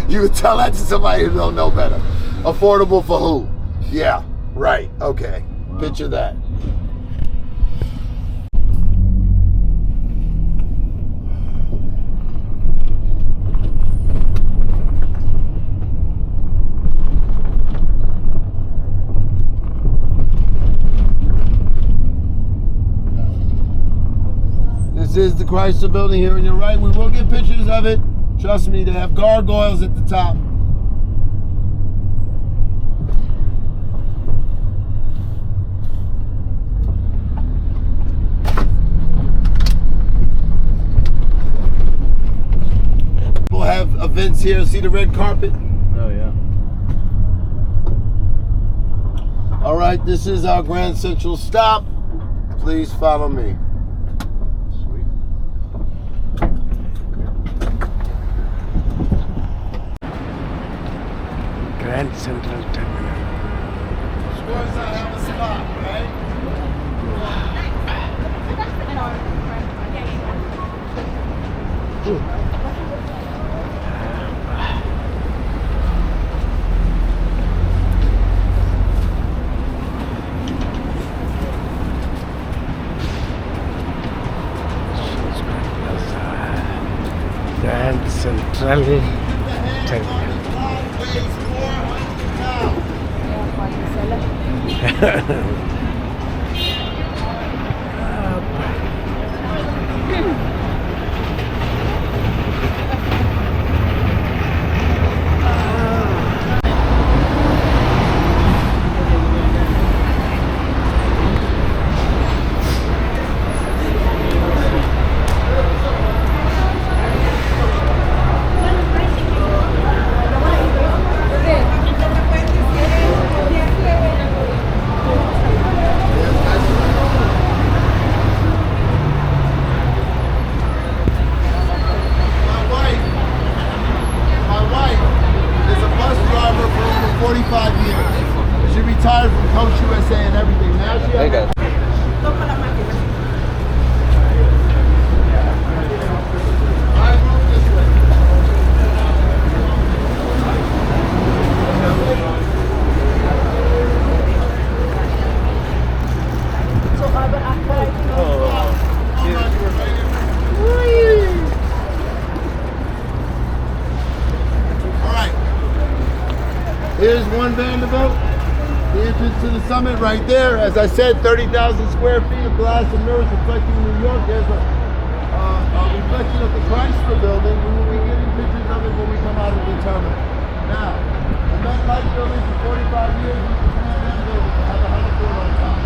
You would tell that to somebody who don't know better. Affordable for who? Yeah, right, okay. Wow. Picture that. This is the Chrysler Building here on your right. We will get pictures of it. Trust me, they have gargoyles at the top. We'll have events here. See the red carpet? Oh, yeah. All right, this is our Grand Central stop. Please follow me. Grand Central Terminal. Of course, I have a spot, right? Grand Central Terminal. 45 years. She retired from Coach USA and everything. Now she has... Here's one Vanderbilt, the entrance to the summit right there. As I said, 30,000 square feet of glass and mirrors reflecting New York. There's a reflection of the Chrysler building. We will be getting pictures of it when we come out of the terminal. Now, the MetLife building for 45 years, we can plan that building to have a heliport on top.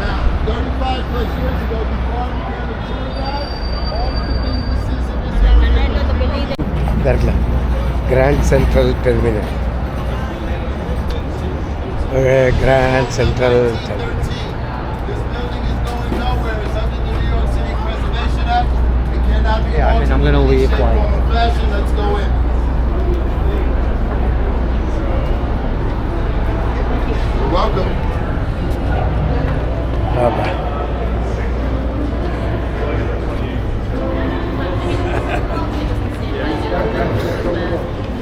Now, 35 plus years ago, before I became a tour guide, all of the businesses in this area... Darkla. Grand Central Terminal. Grand Central Terminal. This building is going nowhere. It's under the New York City Preservation Act. It cannot be altered. I'm gonna leave like... Let's go in. You're welcome. Bye-bye.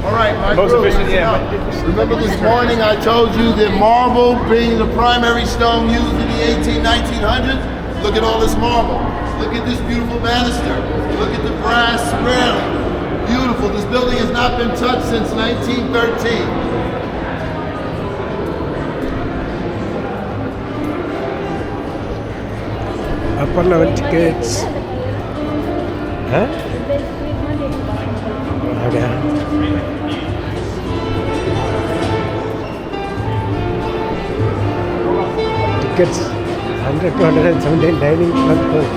All right, my Most group. efficient, yeah. Remember this morning I told you that marble being the primary stone used in the 1900s? Look at all this marble. Look at this beautiful banister. Look at the brass railing. Beautiful. This building has not been touched since 1913. Upper level tickets. Huh? Okay. Tickets 100 to 117 dining plus.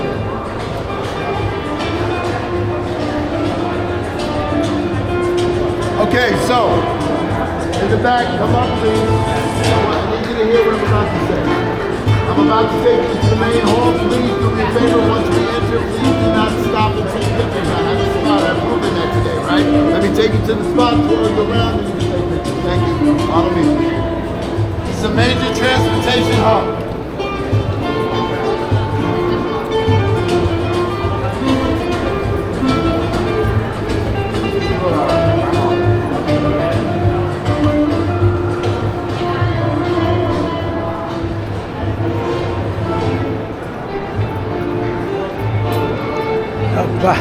Okay, so in the back, come up please. I need you to hear what I'm about to say. I'm about to take you to the main hall. Please do me a favor once we enter. Please do not stop and take pictures. I have a spot. I've proven that today, right? Let me take you to the spot, twirl around, and you can take pictures. Thank you. Follow me. It's a major transportation hub. Abba.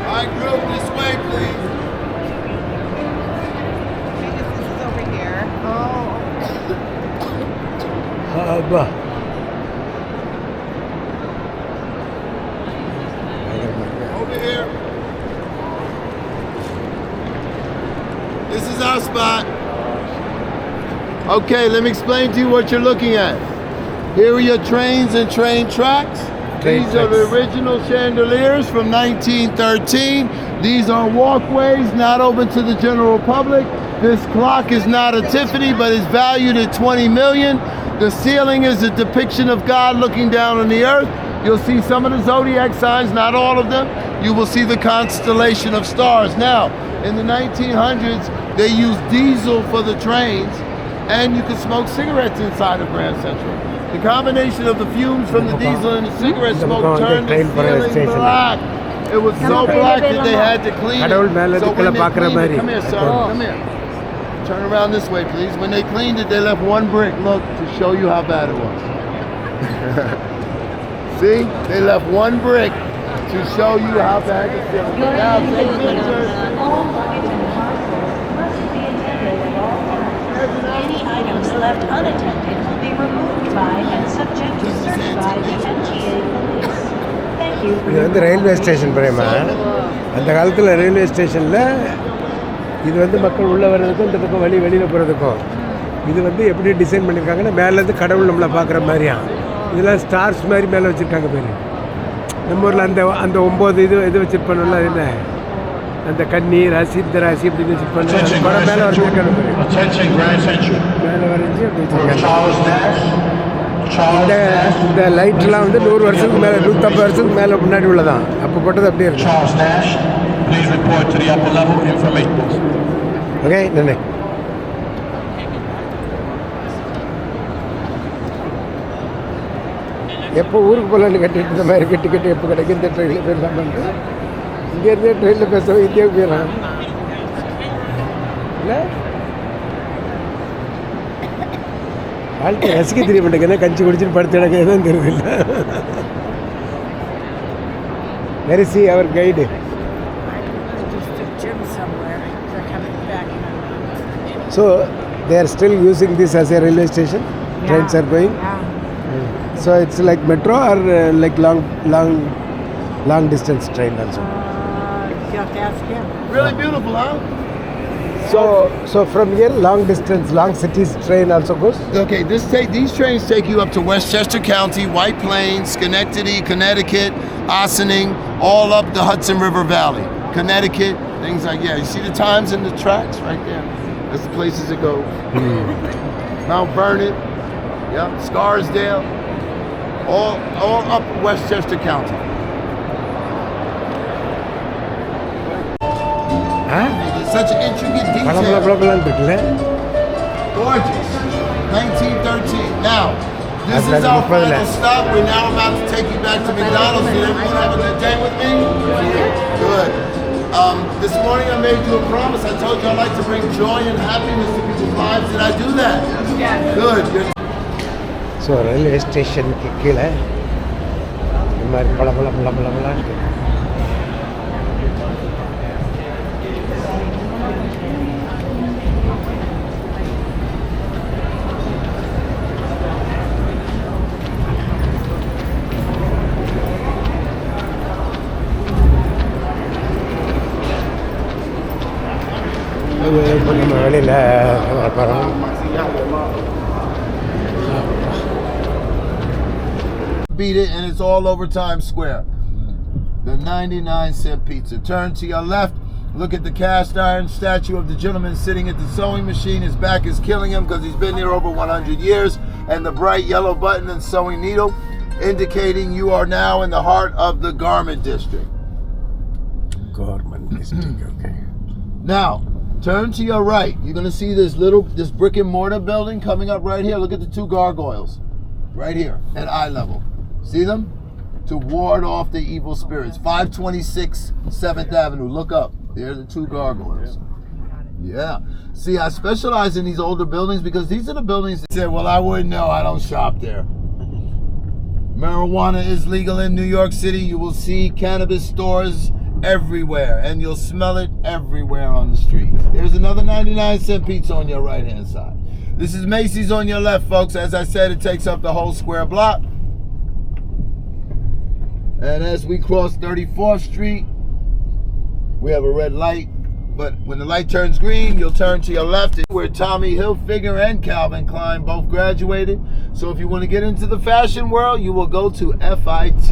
All right, group, this way, please. This is over here. Abba. Over here. This is our spot. Okay, let me explain to you what you're looking at. Here are your trains and train tracks. These are the original chandeliers from 1913. These are walkways not open to the general public. This clock is not a Tiffany, but is valued at $20 million. The ceiling is a depiction of God looking down on the earth. You'll see some of the zodiac signs, not all of them. You will see the constellation of stars. Now, in the 1900s, they used diesel for the trains, and you could smoke cigarettes inside of Grand Central. The combination of the fumes from the diesel and the cigarette smoke turned the ceiling black. It was so black that they had to clean it. So when they cleaned it, come here, sir, come here. Turn around this way, please. When they cleaned it, they left one brick, look, to show you how bad it was. See? They left one brick to show you how bad the ceiling was. Now, take pictures. Any items left unattended will be removed by and subject to search by the MTA police. Thank you for இது வந்து railway station Prema. அந்த காலத்தில் railway ஸ்டேஷனில் இது வந்து மக்கள் உள்ளே வர்றதுக்கும் இந்த பக்கம் வெளியில் போகிறதுக்கும் இது வந்து எப்படி டிசைன் பண்ணியிருக்காங்கன்னா மேலேருந்து கடவுள் நம்மளை பார்க்குற மாதிரியா இதெல்லாம் ஸ்டார்ஸ் மாதிரி மேலே வச்சுருக்காங்க பேர். நம்ம ஊரில் அந்த 9 இது வச்சுருப்பானுல்ல அது என்ன அந்த கன்னி ராசி இந்த ராசி அப்படின்னு வச்சுருப்பாங்க மேலே வரைஞ்சிருக்காங்க மேலே வரைஞ்சி அப்படி வச்சுருக்காங்க. இந்த லைட்லாம் வந்து 100 வருஷத்துக்கு மேலே 150 வருஷத்துக்கு மேலே முன்னாடி உள்ளதான் அப்போ போட்டது அப்படியே இருக்கும். please report to the upper level information. Okay நன்றி. எப்போ ஊருக்கு போகலான்னு கட்டிட்டு இந்த மாதிரி டிக்கெட் எப்போ கிடைக்கும் இந்த ட்ரெயினில் போயிடலாம் பண்ணுறேன். இங்கேருந்தே ட்ரெயினில் பேச இந்தியாவுக்கு போயிடலாம் இல்லை வாழ்க்கை ரசிக்க தெரிய மாட்டேங்குது. கஞ்சி குடிச்சிட்டு படுத்து கிடக்க எதுவும் தெரியல. Where is he, our guide? Just a gym somewhere. They're coming back. So they are still using this as a railway station. Trains are going. So it's like metro or like long distance train also. You have to ask him. Really beautiful, huh? So from here long distance, long cities train also goes. Okay, these trains take you up to Westchester County, White Plains, Schenectady, Connecticut, Ossining, all up the Hudson River Valley, Connecticut, things like You see the times in the tracks right there. That's the places it goes. Mount Vernon, Scarsdale, all up Westchester County. Huh? It's such an intricate Blah detail. blah blah இருக்குல்ல. Gorgeous. 1913. Now, this That's is our like the final stop. We're now about to take you back to McDonald's. Did everyone have a good day with me? Good. This morning I made you a promise. I told you I like to bring joy and happiness to people's lives. Did I do that? Yeah. Good. So railway ஸ்டேஷனுக்கு கீழே இந்த மாதிரி பல இருக்கு. இப்போ நம்ம வெளியில் போகிறோம். Beat it, and it's all over Times Square. The 99-cent pizza. Turn to your left. Look at the cast iron statue of the gentleman sitting at the sewing machine. His back is killing him because he's been there over 100 years. And the bright yellow button and sewing needle indicating you are now in the heart of the garment district. Garment district, okay. Now, turn to your right. You're going to see this brick and mortar building coming up right here. Look at the two gargoyles right here at eye level. See them? To ward off the evil spirits. 526 7th Avenue. Look up. They're the two gargoyles. Yeah. See, I specialize in these older buildings because these are the buildings that say, well, I wouldn't know. I don't shop there. Marijuana is legal in New York City. You will see cannabis stores everywhere, and you'll smell it everywhere on the streets. There's another 99-cent pizza on your right-hand side. This is Macy's on your left, folks. As I said, it takes up the whole square block. And as we cross 34th Street, we have a red light. But when the light turns green, you'll turn to your left, where Tommy Hilfiger and Calvin Klein both graduated. So if you want to get into the fashion world, you will go to FIT.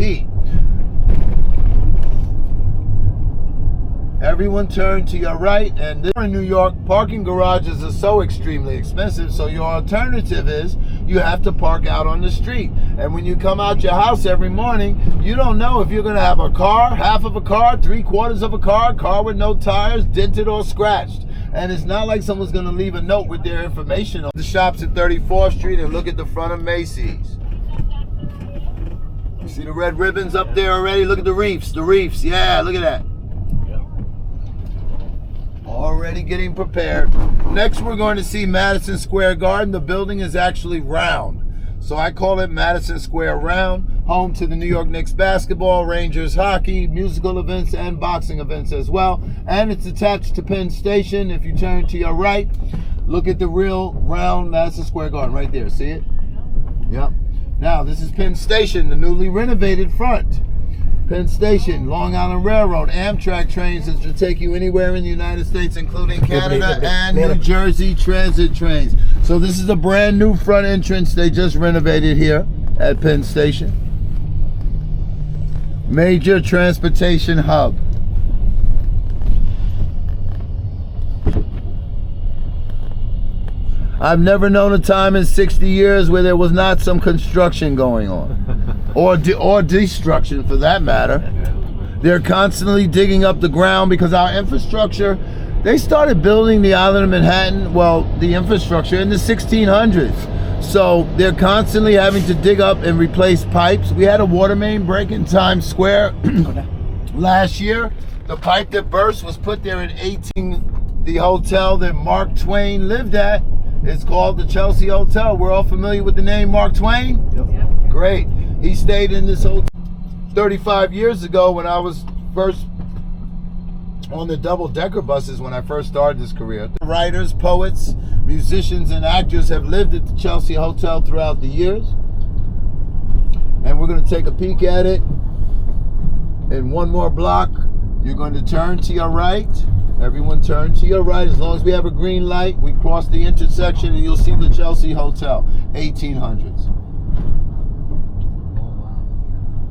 Everyone turn to your right, and in New York, parking garages are so extremely expensive, so your alternative is you have to park out on the street. And when you come out your house every morning, you don't know if you're going to have a car, half of a car, 3/4 of a car with no tires, dented or scratched. And it's not like someone's going to leave a note with their information on the shops at 34th Street and look at the front of Macy's. You see the red ribbons up there already? Look at the reefs. Yeah, look at that. Already getting prepared. Next, we're going to see Madison Square Garden. The building is actually round, so I call it Madison Square Round, home to the New York Knicks basketball, Rangers hockey, musical events, and boxing events as well. And it's attached to Penn Station. If you turn to your right, look at the real round Madison Square Garden right there. See it? Yep. Now, this is Penn Station, the newly renovated front. Penn Station, Long Island Railroad, Amtrak trains that will take you anywhere in the United States, including Canada and New Jersey transit trains. So this is a brand new front entrance they just renovated here at Penn Station. Major transportation hub. I've never known a time in 60 years where there was not some construction going on. Or destruction, for that matter. They're constantly digging up the ground because our infrastructure, they started building the island of Manhattan, well, the infrastructure in the 1600s. So they're constantly having to dig up and replace pipes. We had a water main break in Times Square last year. The pipe that burst was put there in 18. The hotel that Mark Twain lived at is called the Chelsea Hotel. We're all familiar with the name Mark Twain? Yep. Great. He stayed in this hotel 35 years ago when I was first on the double-decker buses when I first started this career. The writers, poets, musicians, and actors have lived at the Chelsea Hotel throughout the years. And we're going to take a peek at it. In one more block, you're going to turn to your right. Everyone turn to your right. As long as we have a green light, we cross the intersection and you'll see the Chelsea Hotel, 1800s.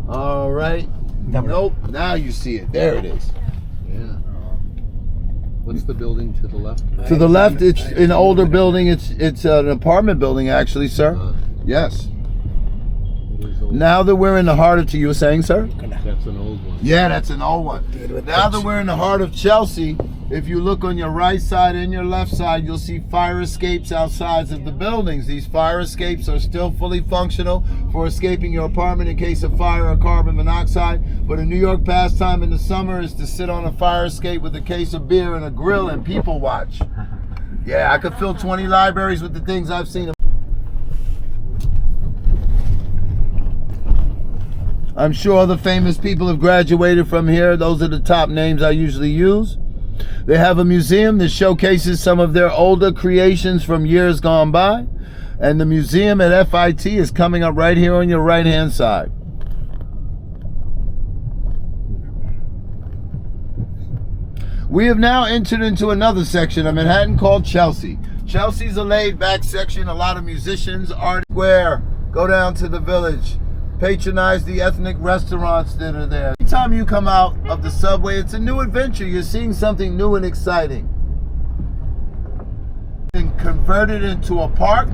All right. Nope. Now you see it. There it is. Yeah. What's the building to the left? To the left, it's an older building. It's an apartment building, actually, sir. Yes. Now that we're in the heart of, you were saying, sir? That's an old one. Yeah, that's an old one. Now that we're in the heart of Chelsea, if you look on your right side and your left side, you'll see fire escapes outside of the buildings. These fire escapes are still fully functional for escaping your apartment in case of fire or carbon monoxide. But a New York pastime in the summer is to sit on a fire escape with a case of beer and a grill and people watch. Yeah, I could fill 20 libraries with the things I've seen. I'm sure the famous people have graduated from here. Those are the top names I usually use. They have a museum that showcases some of their older creations from years gone by. And the museum at FIT is coming up right here on your right-hand side. We have now entered into another section of Manhattan called Chelsea. Chelsea's a laid-back section. A lot of musicians, art square. Go down to the Village. Patronize the ethnic restaurants that are there. Every time you come out of the subway, it's a new adventure. You're seeing something new and exciting. Been converted into a park,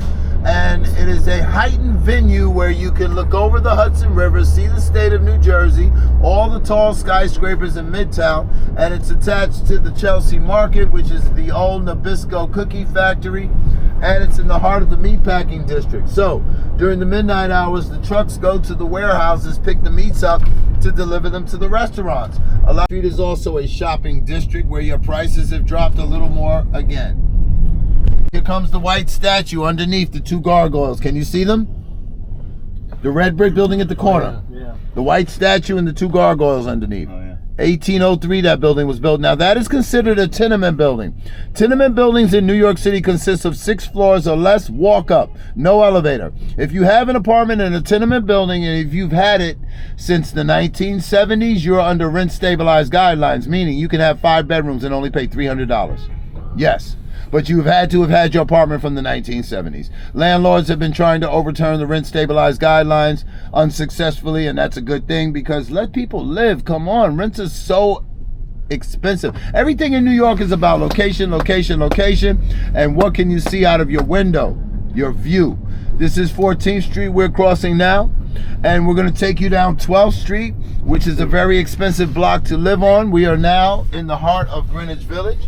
and it is a heightened venue where you can look over the Hudson River, see the state of New Jersey, all the tall skyscrapers in Midtown, and it's attached to the Chelsea Market, which is the old Nabisco cookie factory, and it's in the heart of the meatpacking district. So during the midnight hours, the trucks go to the warehouses, pick the meats up to deliver them to the restaurants. A lot of street is also a shopping district where your prices have dropped a little more again. Here comes the white statue underneath the two gargoyles. Can you see them? The red brick building at the corner. Yeah. The white statue and the two gargoyles underneath. 1803 that building was built. Now that is considered a tenement building. Tenement buildings in New York City consist of 6 floors or less, walk up, no elevator. If you have an apartment in a tenement building and if you've had it since the 1970s, you're under rent stabilized guidelines, meaning you can have 5 bedrooms and only pay $300. Yes. But you've had to have had your apartment from the 1970s. Landlords have been trying to overturn the rent stabilized guidelines unsuccessfully, and that's a good thing because let people live. Come on, rents are so expensive. Everything in New York is about location, location, location, and what can you see out of your window, your view. This is 14th Street we're crossing now, and we're going to take you down 12th Street, which is a very expensive block to live on. We are now in the heart of Greenwich Village.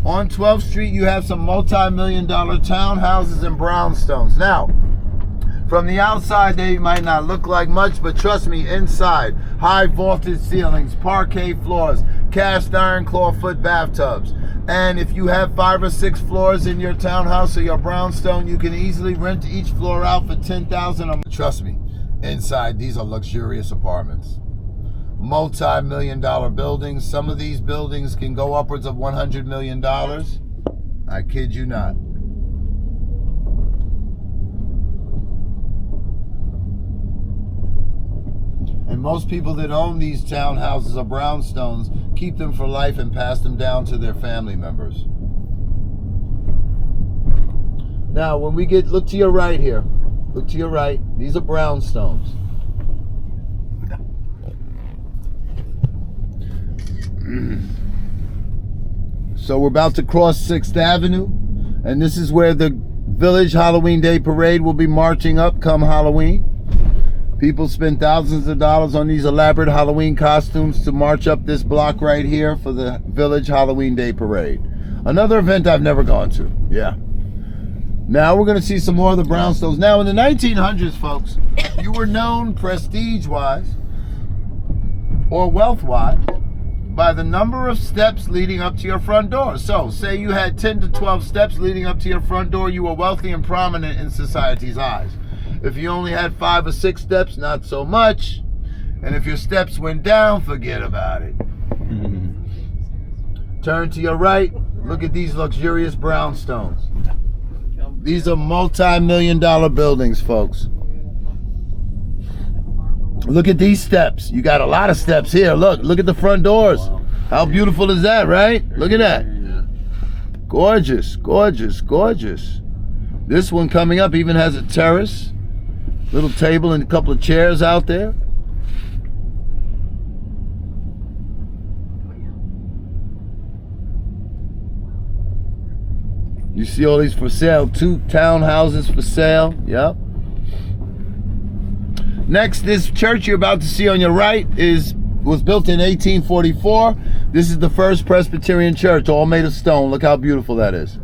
On 12th Street, you have some multi-million-dollar townhouses and brownstones. Now, from the outside, they might not look like much, but trust me, inside, high vaulted ceilings, parquet floors, cast iron clawfoot bathtubs. And if you have 5 or 6 floors in your townhouse or your brownstone, you can easily rent each floor out for $10,000. Trust me, inside, these are luxurious apartments. Multi-million-dollar buildings. Some of these buildings can go upwards of $100 million. I kid you not. And most people that own these townhouses or brownstones keep them for life and pass them down to their family members. Now, when we look to your right here. Look to your right. These are brownstones. So we're about to cross 6th Avenue, and this is where the Village Halloween Day Parade will be marching up come Halloween. People spend thousands of dollars on these elaborate Halloween costumes to march up this block right here for the Village Halloween Day Parade. Another event I've never gone to. Yeah. Now we're going to see some more of the brownstones. Now in the 1900s, folks, you were known prestige-wise or wealth-wise by the number of steps leading up to your front door. So, say you had 10 to 12 steps leading up to your front door, you were wealthy and prominent in society's eyes. If you only had 5 or 6 steps, not so much. And if your steps went down, forget about it. Turn to your right, look at these luxurious brownstones. These are multi-million-dollar buildings, folks. Look at these steps. You got a lot of steps here. Look at the front doors. How beautiful is that, right? Look at that. Gorgeous, gorgeous, gorgeous. This one coming up even has a terrace. Little table and a couple of chairs out there. You see all these for sale. 2 townhouses for sale. Yep. Next, this church you're about to see on your right was built in 1844. This is the first Presbyterian church, all made of stone. Look how beautiful that is.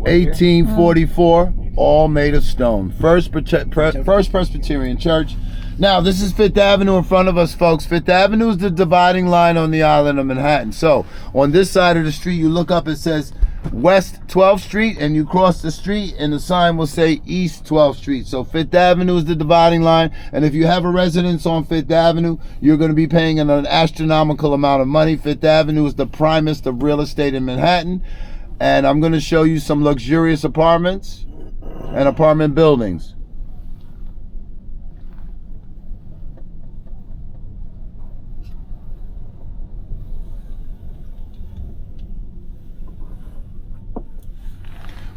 1844, all made of stone. First Presbyterian church. Now, this is Fifth Avenue in front of us, folks. Fifth Avenue is the dividing line on the island of Manhattan. So, on this side of the street, you look up, it says West 12th Street, and you cross the street and the sign will say East 12th Street. So Fifth Avenue is the dividing line, and if you have a residence on Fifth Avenue, you're going to be paying an astronomical amount of money. Fifth Avenue is the primest of real estate in Manhattan, and I'm going to show you some luxurious apartments and apartment buildings.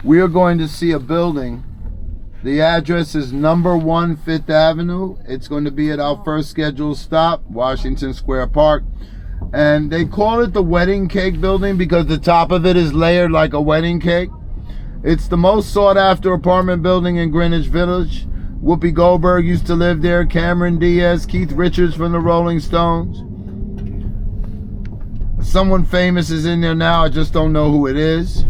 We are going to see a building. The address is number 1 Fifth Avenue. It's going to be at our first scheduled stop, Washington Square Park. And they call it the Wedding Cake Building because the top of it is layered like a wedding cake. It's the most sought after apartment building in Greenwich Village. Whoopi Goldberg used to live there, Cameron Diaz, Keith Richards from the Rolling Stones. Someone famous is in there now, I just don't know who it is.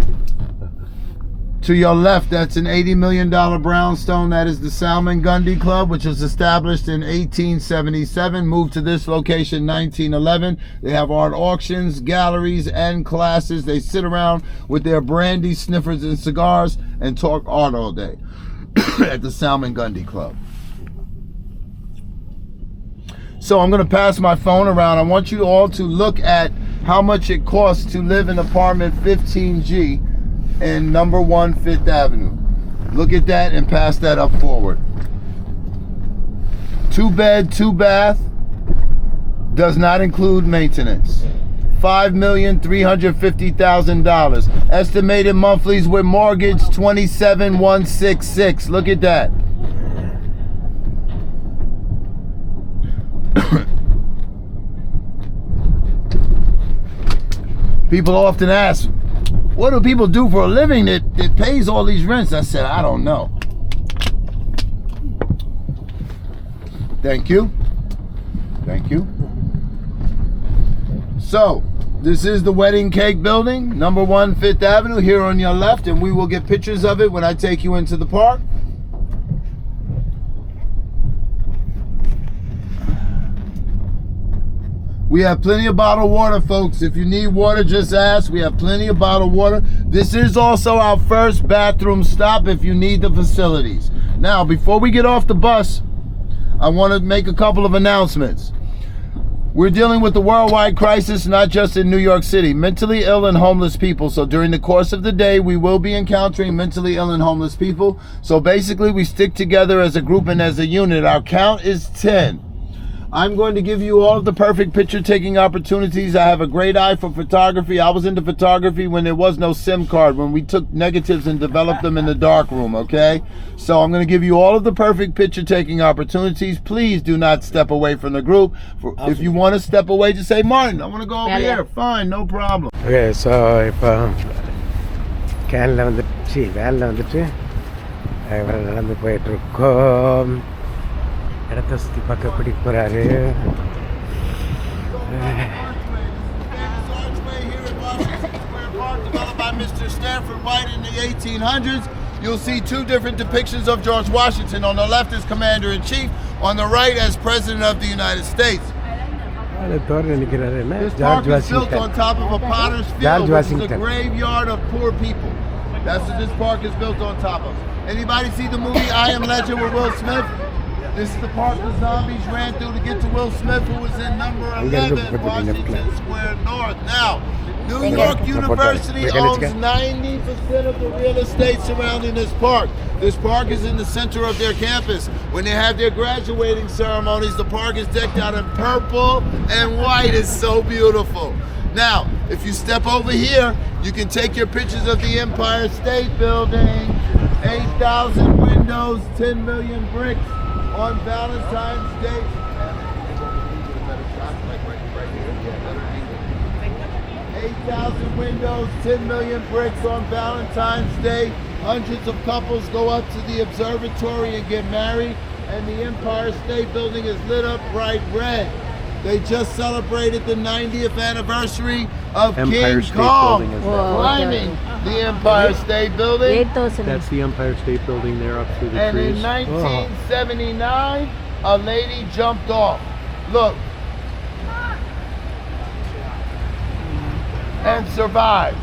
To your left, that's an $80 million brownstone. That is the Salman Gundy Club, which was established in 1877, moved to this location 1911. They have art auctions, galleries, and classes. They sit around with their brandy sniffers and cigars and talk art all day at the Salman Gundy Club. So I'm going to pass my phone around. I want you all to look at how much it costs to live in apartment 15G in number 1 Fifth Avenue. Look at that and pass that up forward. 2 bed, 2 bath, does not include maintenance. $5,350,000. Estimated monthlies with mortgage $27,166. Look at that. People often ask, what do people do for a living that pays all these rents? I said, I don't know. Thank you. Thank you. So, this is the Wedding Cake Building, number 1 Fifth Avenue, here on your left, and we will get pictures of it when I take you into the park. We have plenty of bottled water, folks. If you need water, just ask. We have plenty of bottled water. This is also our first bathroom stop if you need the facilities. Now, before we get off the bus, I want to make a couple of announcements. We're dealing with the worldwide crisis, not just in New York City. Mentally ill and homeless people. So during the course of the day, we will be encountering mentally ill and homeless people. So basically, we stick together as a group and as a unit. Our count is 10. I'm going to give you all of the perfect picture taking opportunities. I have a great eye for photography. I was into photography when there was no SIM card, when we took negatives and developed them in the dark room, okay? So I'm going to give you all of the perfect picture taking opportunities. Please do not step away from the group. If you want to step away, just say, Martin, I want to go over here. Fine, no problem. Okay, so இப்போ வேனில் வந்துட்டு நடந்து போயிட்டுருக்கோம். இடத்த சுற்றி பார்க்க கூட்டிகிட்டு போகிறாரு. Developed by Mr. Stanford White in the 1800s. You'll see two different depictions of George Washington. On the left as Commander-in-Chief, on the right as President of the United States. அது தோறு நினைக்கிறாரு என்ன? This George park is built on Washington. top of a potter's George field, which is a Washington. graveyard of poor people. That's what this park is built on top of. Anybody see the movie I Am Legend with Will Smith? This is the park the zombies ran through to get to Will Smith, who was in number 11, Washington Square North. Now, New York University owns 90% of the real estate surrounding this park. This park is in the center of their campus. When they have their graduating ceremonies, the park is decked out in purple and white. It's so beautiful. Now, if you step over here, you can take your pictures of the Empire State Building. 8,000 windows, 10 million bricks on Valentine's Day. 8,000 windows, 10 million bricks on Valentine's Day. Hundreds of couples go up to the observatory and get married, and the Empire State Building is lit up bright red. They just celebrated the 90th anniversary of Empire King State Kong Building is climbing the Empire State Building. 8,000. That's the Empire State Building there up through the And in trees. 1979, a lady jumped off. Look. And survived.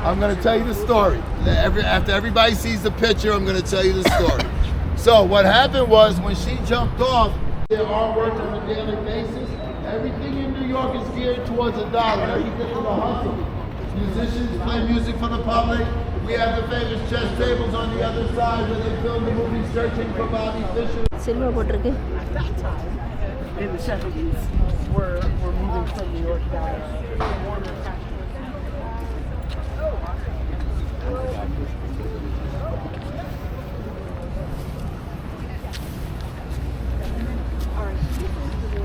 I'm going to tell you the story. After everybody sees the picture, I'm going to tell you the story. So what happened was when she jumped off, their artwork on a daily basis, everything in New York is geared towards $1. Everything for the hustle. Musicians play music for the public. We have the famous chess tables on the other side where they film the movie Searching for Bobby Fischer. Silver போட்டிருக்கு. In the 70s, we're moving from New York down.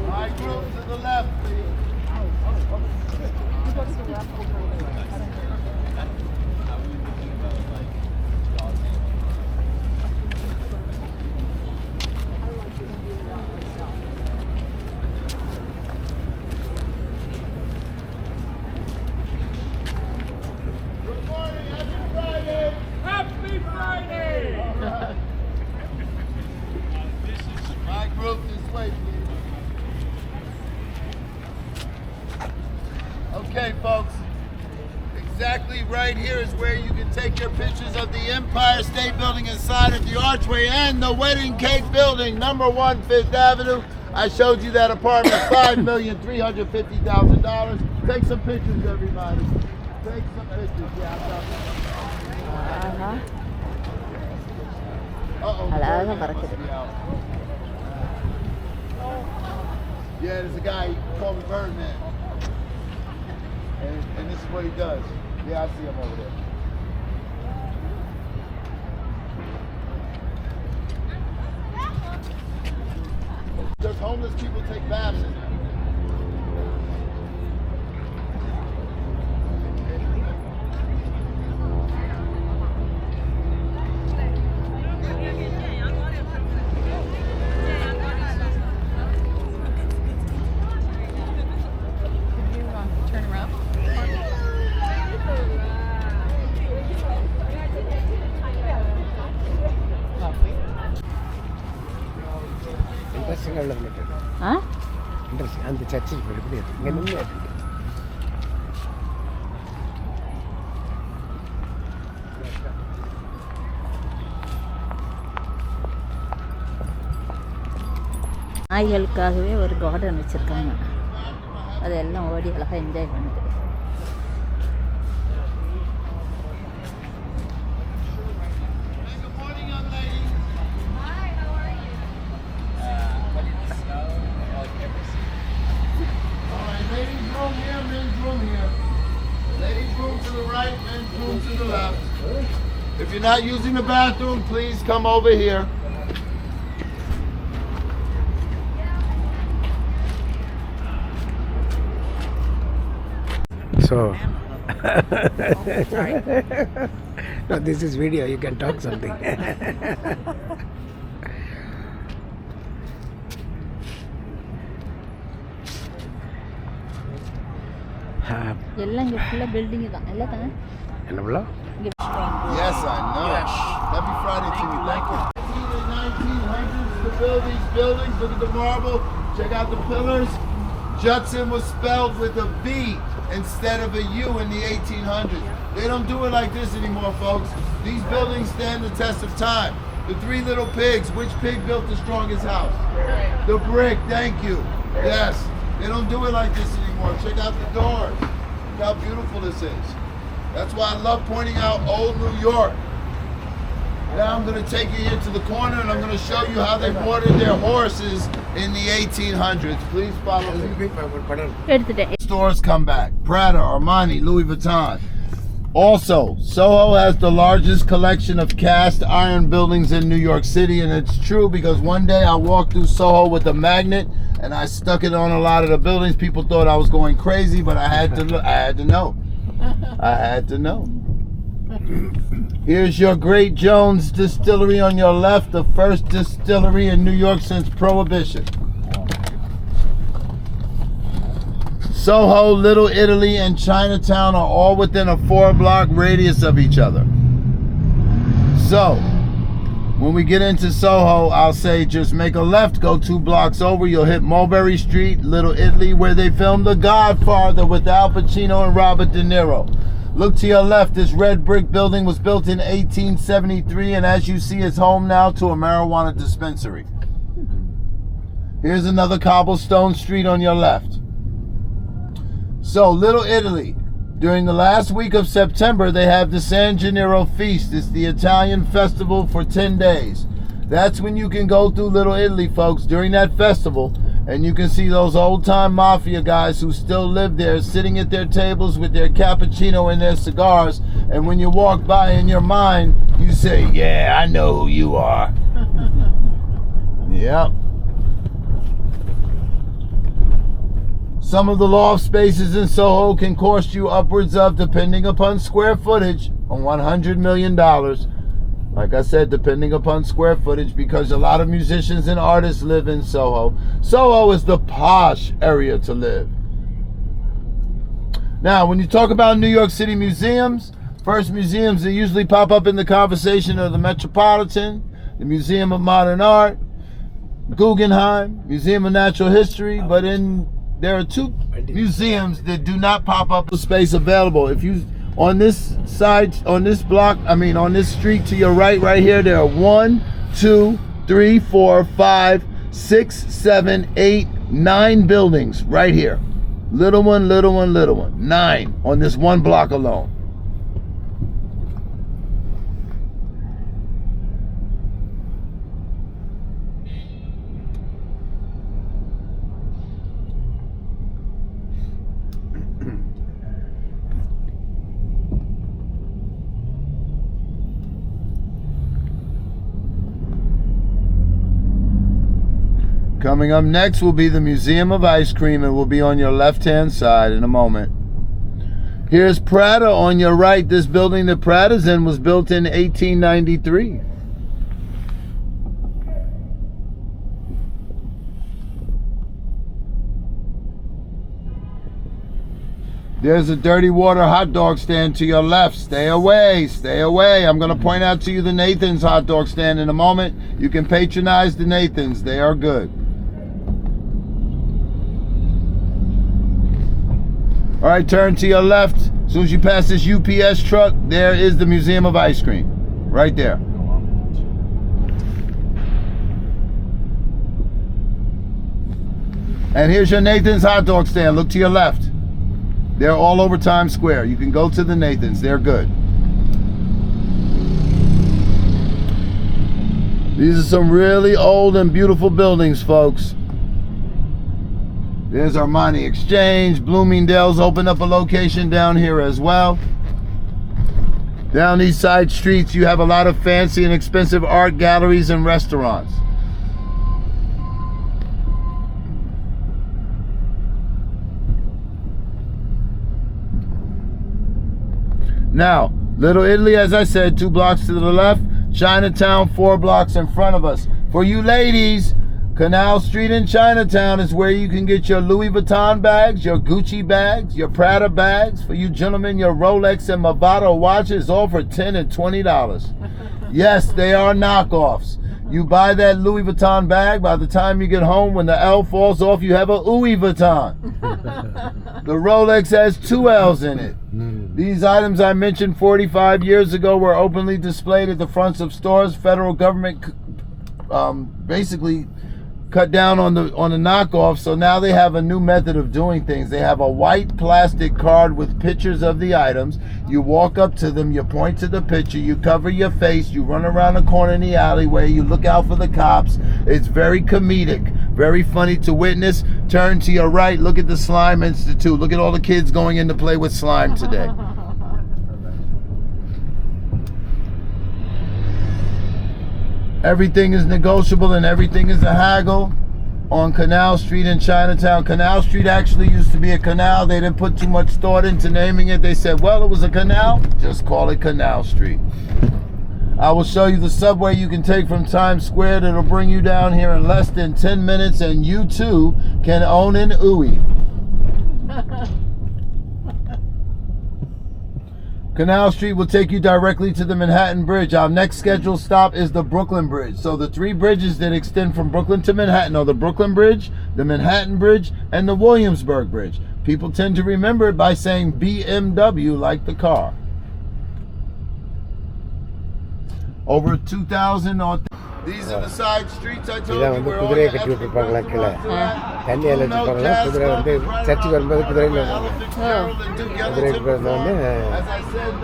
My group to the left, please. Good morning, happy Friday! My group this way, please. Okay, folks. Exactly right here is where you can take your pictures of the Empire State Building inside of the archway and the Wedding Cake Building, number 1 Fifth Avenue. I showed you that apartment, $5,350,000. Take some pictures, everybody. Take some pictures. Yeah, I got ஆஹா. Uh-oh. அழகா பறக்குது. Yeah, there's a guy called Birdman. And this is what he does. Yeah, I see him over there. There's homeless people take baths in there. இன்ட்ரெஸ்டிங்காக உள்ள மட்டும் ஆ interesting. அந்த சர்ச்சுக்கு போய் எப்படி இங்கே நின்று நாய்களுக்காகவே ஒரு கார்டன் வச்சுருக்காங்க. அதெல்லாம் ஓடி அழகாக என்ஜாய் பண்ணுது. Good morning, young ladies. Hi, how are you? All right, ladies' room here, men's room here. Ladies' room to the right, men's room to the left. If you're not using the bathroom, please come over here. So, no, this is video. You can talk something. எல்லாம் இங்கே ஃபுல்லாக building தான் எல்லாம் தானே என்ன பிள்ளை இங்கே Yes, I know. Happy Friday to you. Thank you. The 1900s to build these buildings. Look at the marble. Check out the pillars. Judson was spelled with a V instead of a U in the 1800s. They don't do it like this anymore, folks. These buildings stand the test of time. The Three Little Pigs. Which pig built the strongest house? The brick. Thank you. Yes. They don't do it like this anymore. Check out the doors. Look how beautiful this is. That's why I love pointing out old New York. Now I'm going to take you here to the corner and I'm going to show you how they boarded their horses in the 1800s. Please follow me. எடுத்துட்டேன் Stores come back. Prada, Armani, Louis Vuitton. Also, Soho has the largest collection of cast iron buildings in New York City, and it's true because one day I walked through Soho with a magnet and I stuck it on a lot of the buildings. People thought I was going crazy, but I had to look. I had to know. I had to know. Here's your Great Jones Distillery on your left, the first distillery in New York since Prohibition. Soho, Little Italy, and Chinatown are all within a 4-block radius of each other. So, when we get into Soho, I'll say just make a left, go 2 blocks over, you'll hit Mulberry Street, Little Italy, where they filmed The Godfather with Al Pacino and Robert De Niro. Look to your left, this red brick building was built in 1873, and as you see, it's home now to a marijuana dispensary. Here's another cobblestone street on your left. So, Little Italy. During the last week of September, they have the San Gennaro Feast. It's the Italian festival for 10 days. That's when you can go through Little Italy, folks, during that festival, and you can see those old-time mafia guys who still live there sitting at their tables with their cappuccino and their cigars, and when you walk by in your mind, you say, yeah, I know who you are. Yep. Some of the loft spaces in Soho can cost you upwards of, depending upon square footage, $100 million. Like I said, depending upon square footage, because a lot of musicians and artists live in Soho. Soho is the posh area to live. Now, when you talk about New York City museums, first museums that usually pop up in the conversation are the Metropolitan, the Museum of Modern Art, Guggenheim, Museum of Natural History, but there are 2 museums that do not pop up the space available. If you on this side, on this block, on this street to your right here, there are 1, 2, 3, 4, 5, 6, 7, 8, 9 buildings right here. Little one, little one, little one. 9 on this 1 block alone. Coming up next will be the Museum of Ice Cream. It will be on your left-hand side in a moment. Here's Prada on your right. This building that Prada's in was built in 1893. There's a Dirty Water hot dog stand to your left. Stay away, stay away. I'm going to point out to you the Nathan's hot dog stand in a moment. You can patronize the Nathan's. They are good. All right, turn to your left. As soon as you pass this UPS truck, there is the Museum of Ice Cream. Right there. And here's your Nathan's hot dog stand. Look to your left. They're all over Times Square. You can go to the Nathan's. They're good. These are some really old and beautiful buildings, folks. There's Armani Exchange. Bloomingdale's opened up a location down here as well. Down these side streets, you have a lot of fancy and expensive art galleries and restaurants. Now, Little Italy, as I said, 2 blocks to the left. Chinatown, 4 blocks in front of us. For you ladies, Canal Street in Chinatown is where you can get your Louis Vuitton bags, your Gucci bags, your Prada bags. For you gentlemen, your Rolex and Movado watches, all for $10 and $20. Yes, they are knockoffs. You buy that Louis Vuitton bag, by the time you get home, when the L falls off, you have a Louis Vuitton. The Rolex has 2 L's in it. These items I mentioned 45 years ago were openly displayed at the fronts of stores. Federal government basically cut down on the knockoff, so now they have a new method of doing things. They have a white plastic card with pictures of the items. You walk up to them, you point to the picture, you cover your face, you run around the corner in the alleyway, you look out for the cops. It's very comedic, very funny to witness. Turn to your right, look at the Slime Institute. Look at all the kids going in to play with slime today. Everything is negotiable and everything is a haggle on Canal Street in Chinatown. Canal Street actually used to be a canal. They didn't put too much thought into naming it. They said, well, it was a canal, just call it Canal Street. I will show you the subway you can take from Times Square that'll bring you down here in less than 10 minutes, and you too can own an OUI. Canal Street will take you directly to the Manhattan Bridge. Our next scheduled stop is the Brooklyn Bridge. So the 3 bridges that extend from Brooklyn to Manhattan are the Brooklyn Bridge, the Manhattan Bridge, and the Williamsburg Bridge. People tend to remember it by saying BMW, like the car. Over 2,000 on... These are the side streets I told you where all your குதிரையை கட்டி விட்டுருப்பாங்களா கீழே தண்ணியில் வச்சுருப்பாங்களா குதிரை வந்து சர்ச்சுக்கு வரும்போது குதிரையில் குதிரைக்கு போகிறது வந்து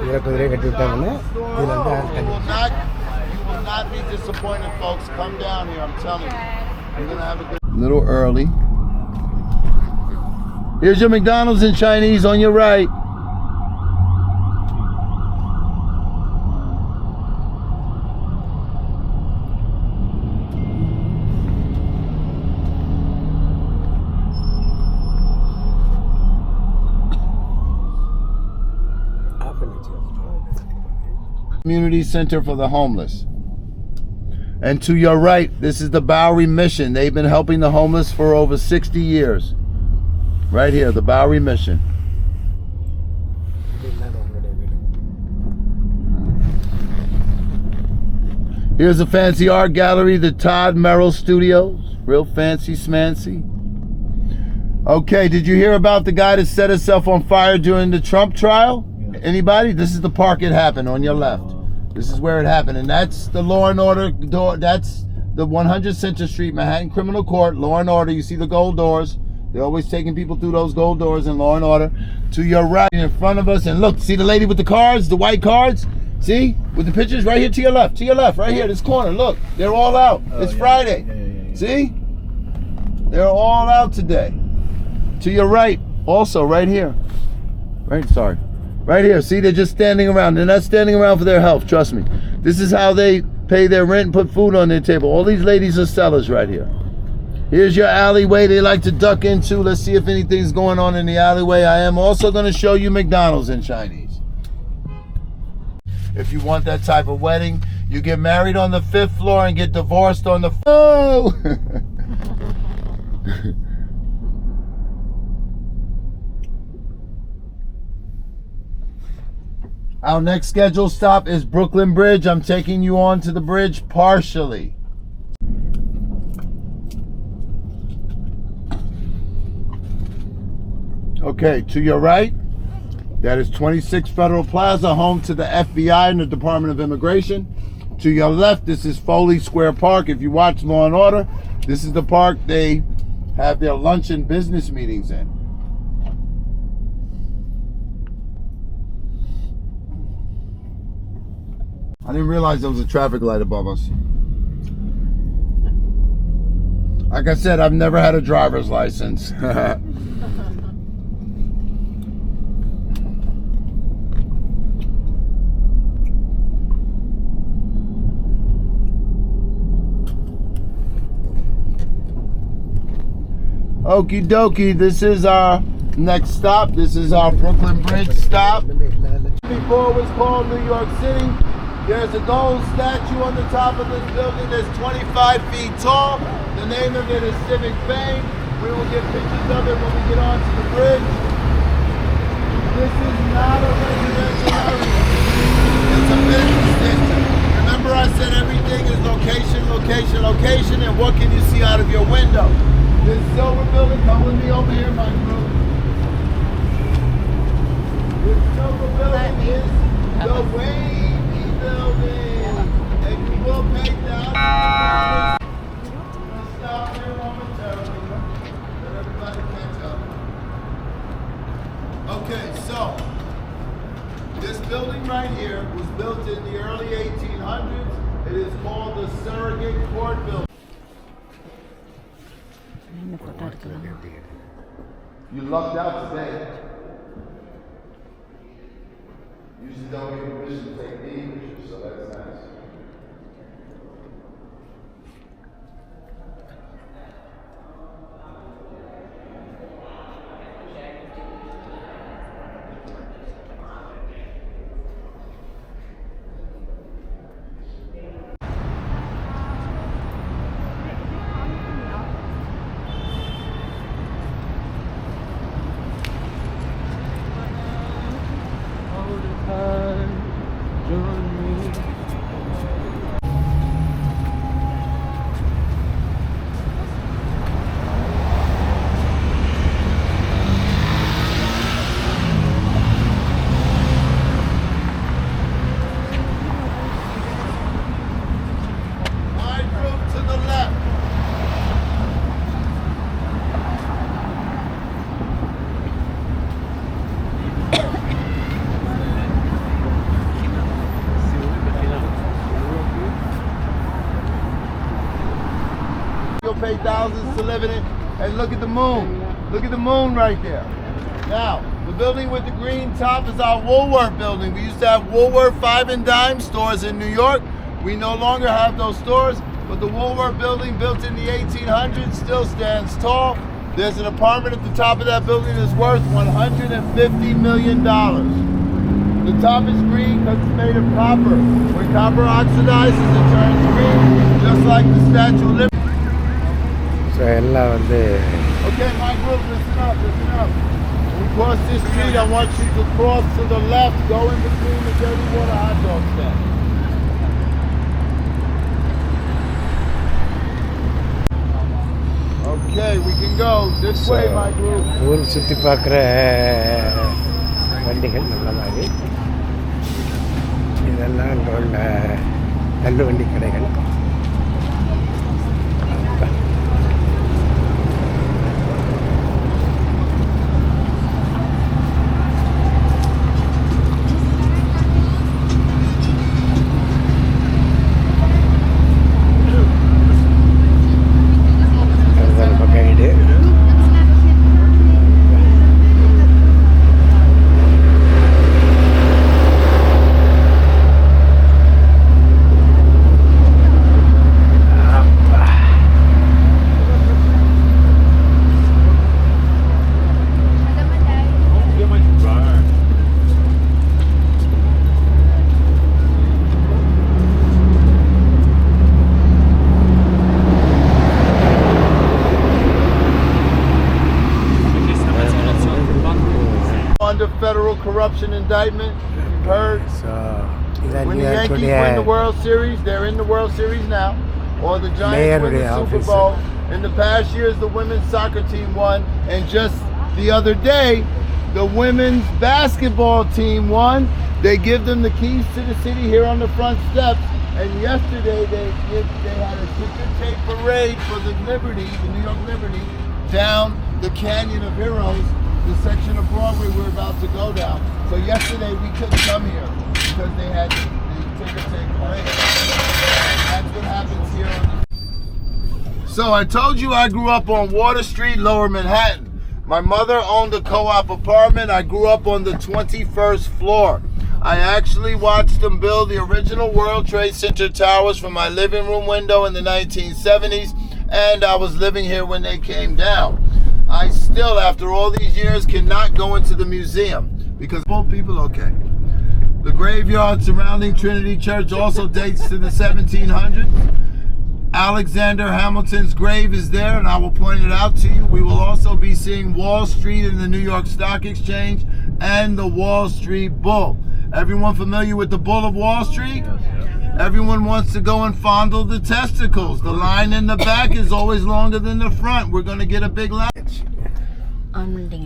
இதில் குதிரையை கட்டி விட்டாங்கன்னா இதில் வந்து தண்ணி You will not be disappointed, folks. Come down here, I'm telling you. You're going to have a good... A little early. Here's your McDonald's and Chinese on your right. Community Center for the Homeless. And to your right, this is the Bowery Mission. They've been helping the homeless for over 60 years. Right here, the Bowery Mission. Here's a fancy art gallery, the Todd Merrill Studios. Real fancy smancy. Okay, did you hear about the guy that set himself on fire during the Trump trial? Anybody? This is the park it happened on your left. This is where it happened, and that's the Law and Order door. That's the 100 Center Street, Manhattan Criminal Court, Law and Order. You see the gold doors. They're always taking people through those gold doors in Law and Order. To your right, in front of us, and look, see the lady with the cards, the white cards? See? With the pictures right here to your left, right here, this corner. Look, they're all out. It's Friday. See? They're all out today. To your right, also, right here. Right here, see, they're just standing around. They're not standing around for their health, trust me. This is how they pay their rent and put food on their table. All these ladies are sellers right here. Here's your alleyway they like to duck into. Let's see if anything's going on in the alleyway. I am also going to show you McDonald's and Chinese. If you want that type of wedding, you get married on the 5th floor and get divorced on the... Oh! Our next scheduled stop is Brooklyn Bridge. I'm taking you on to the bridge partially. Okay, to your right, that is 26 Federal Plaza, home to the FBI and the Department of Immigration. To your left, this is Foley Square Park. If you watch Law and Order, this is the park they have their lunch and business meetings in. I didn't realize there was a traffic light above us. Like I said, I've never had a driver's license. Okie dokie, this is our next stop. This is our Brooklyn Bridge stop. Before it was called New York City, There's a gold statue on the top of this building that's 25 feet tall. The name of it is Civic Fame. We will get pictures of it when we get onto the bridge. This is not a residential area. It's a business district. Remember I said everything is location, location, location, and what can you see out of your window? This silver building, come with me over here, my group. This silver building is the Wavy building. And you will pay down. Stop here momentarily. Let everybody catch up. Okay, so this building right here was built in the early 1800s. It is called the Surrogate Court Building. You lucked out today. Usually don't get permission to take these pictures, so that's nice. You'll pay thousands to live in it. And look at the moon. Look at the moon right there. Now, the building with the green top is our Woolworth building. We used to have Woolworth 5 and dime stores in New York. We no longer have those stores, but the Woolworth building, built in the 1800s, still stands tall. There's an apartment at the top of that building that's worth $150 million. The top is green because it's made of copper. When copper oxidizes, it turns green, just like the Statue of Liberty. So எல்லாம் வந்து Okay, my group, listen up, listen up. When we cross this street, I want you to cross to the left, go in between the Dirty Water hot dog stand. Okay, we can go this way, my group. ஊர் சுற்றி பார்க்குற வண்டிகள் நல்ல மாதிரி இதெல்லாம் அங்கே உள்ள தள்ளுவண்டி கடைகள். Under federal corruption indictment, you've heard. So When the Yankees win the World Series, they're in the World Series now, or the Giants win the Super Bowl. In the past years, the women's soccer team won, and just the other day, the women's basketball team won. They give them the keys to the city here on the front steps, and yesterday they had a ticker tape parade for the Liberty, the New York Liberty, down the Canyon of Heroes, the section of Broadway we're about to go down. So yesterday we couldn't come here because they had the ticker tape parade. That's what happens here on the... So I told you I grew up on Water Street, Lower Manhattan. My mother owned a co-op apartment. I grew up on the 21st floor. I actually watched them build the original World Trade Center towers from my living room window in the 1970s, and I was living here when they came down. I still, after all these years, cannot go into the museum because both people, okay. The graveyard surrounding Trinity Church also dates to the 1700s. Alexander Hamilton's grave is there, and I will point it out to you. We will also be seeing Wall Street in the New York Stock Exchange and the Wall Street Bull. Everyone familiar with the Bull of Wall Street? Everyone wants to go and fondle the testicles. The line in the back is always longer than the front. We're going to get a big line.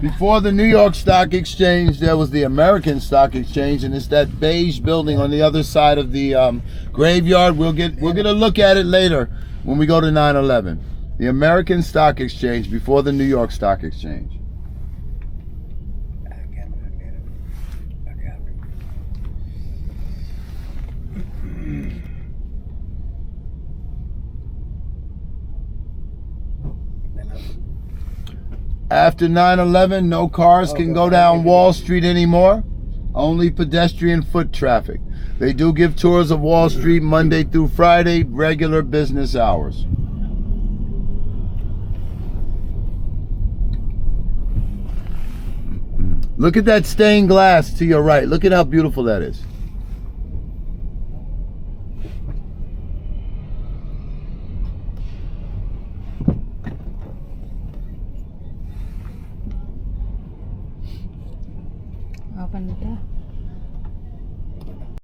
Before the New York Stock Exchange, there was the American Stock Exchange, and it's that beige building on the other side of the graveyard. We'll get a look at it later when we go to 9/11. The American Stock Exchange before the New York Stock Exchange. After 9/11, no cars can go down Wall Street anymore. Only pedestrian foot traffic. They do give tours of Wall Street Monday through Friday, regular business hours. Look at that stained glass to your right. Look at how beautiful that is. Open it.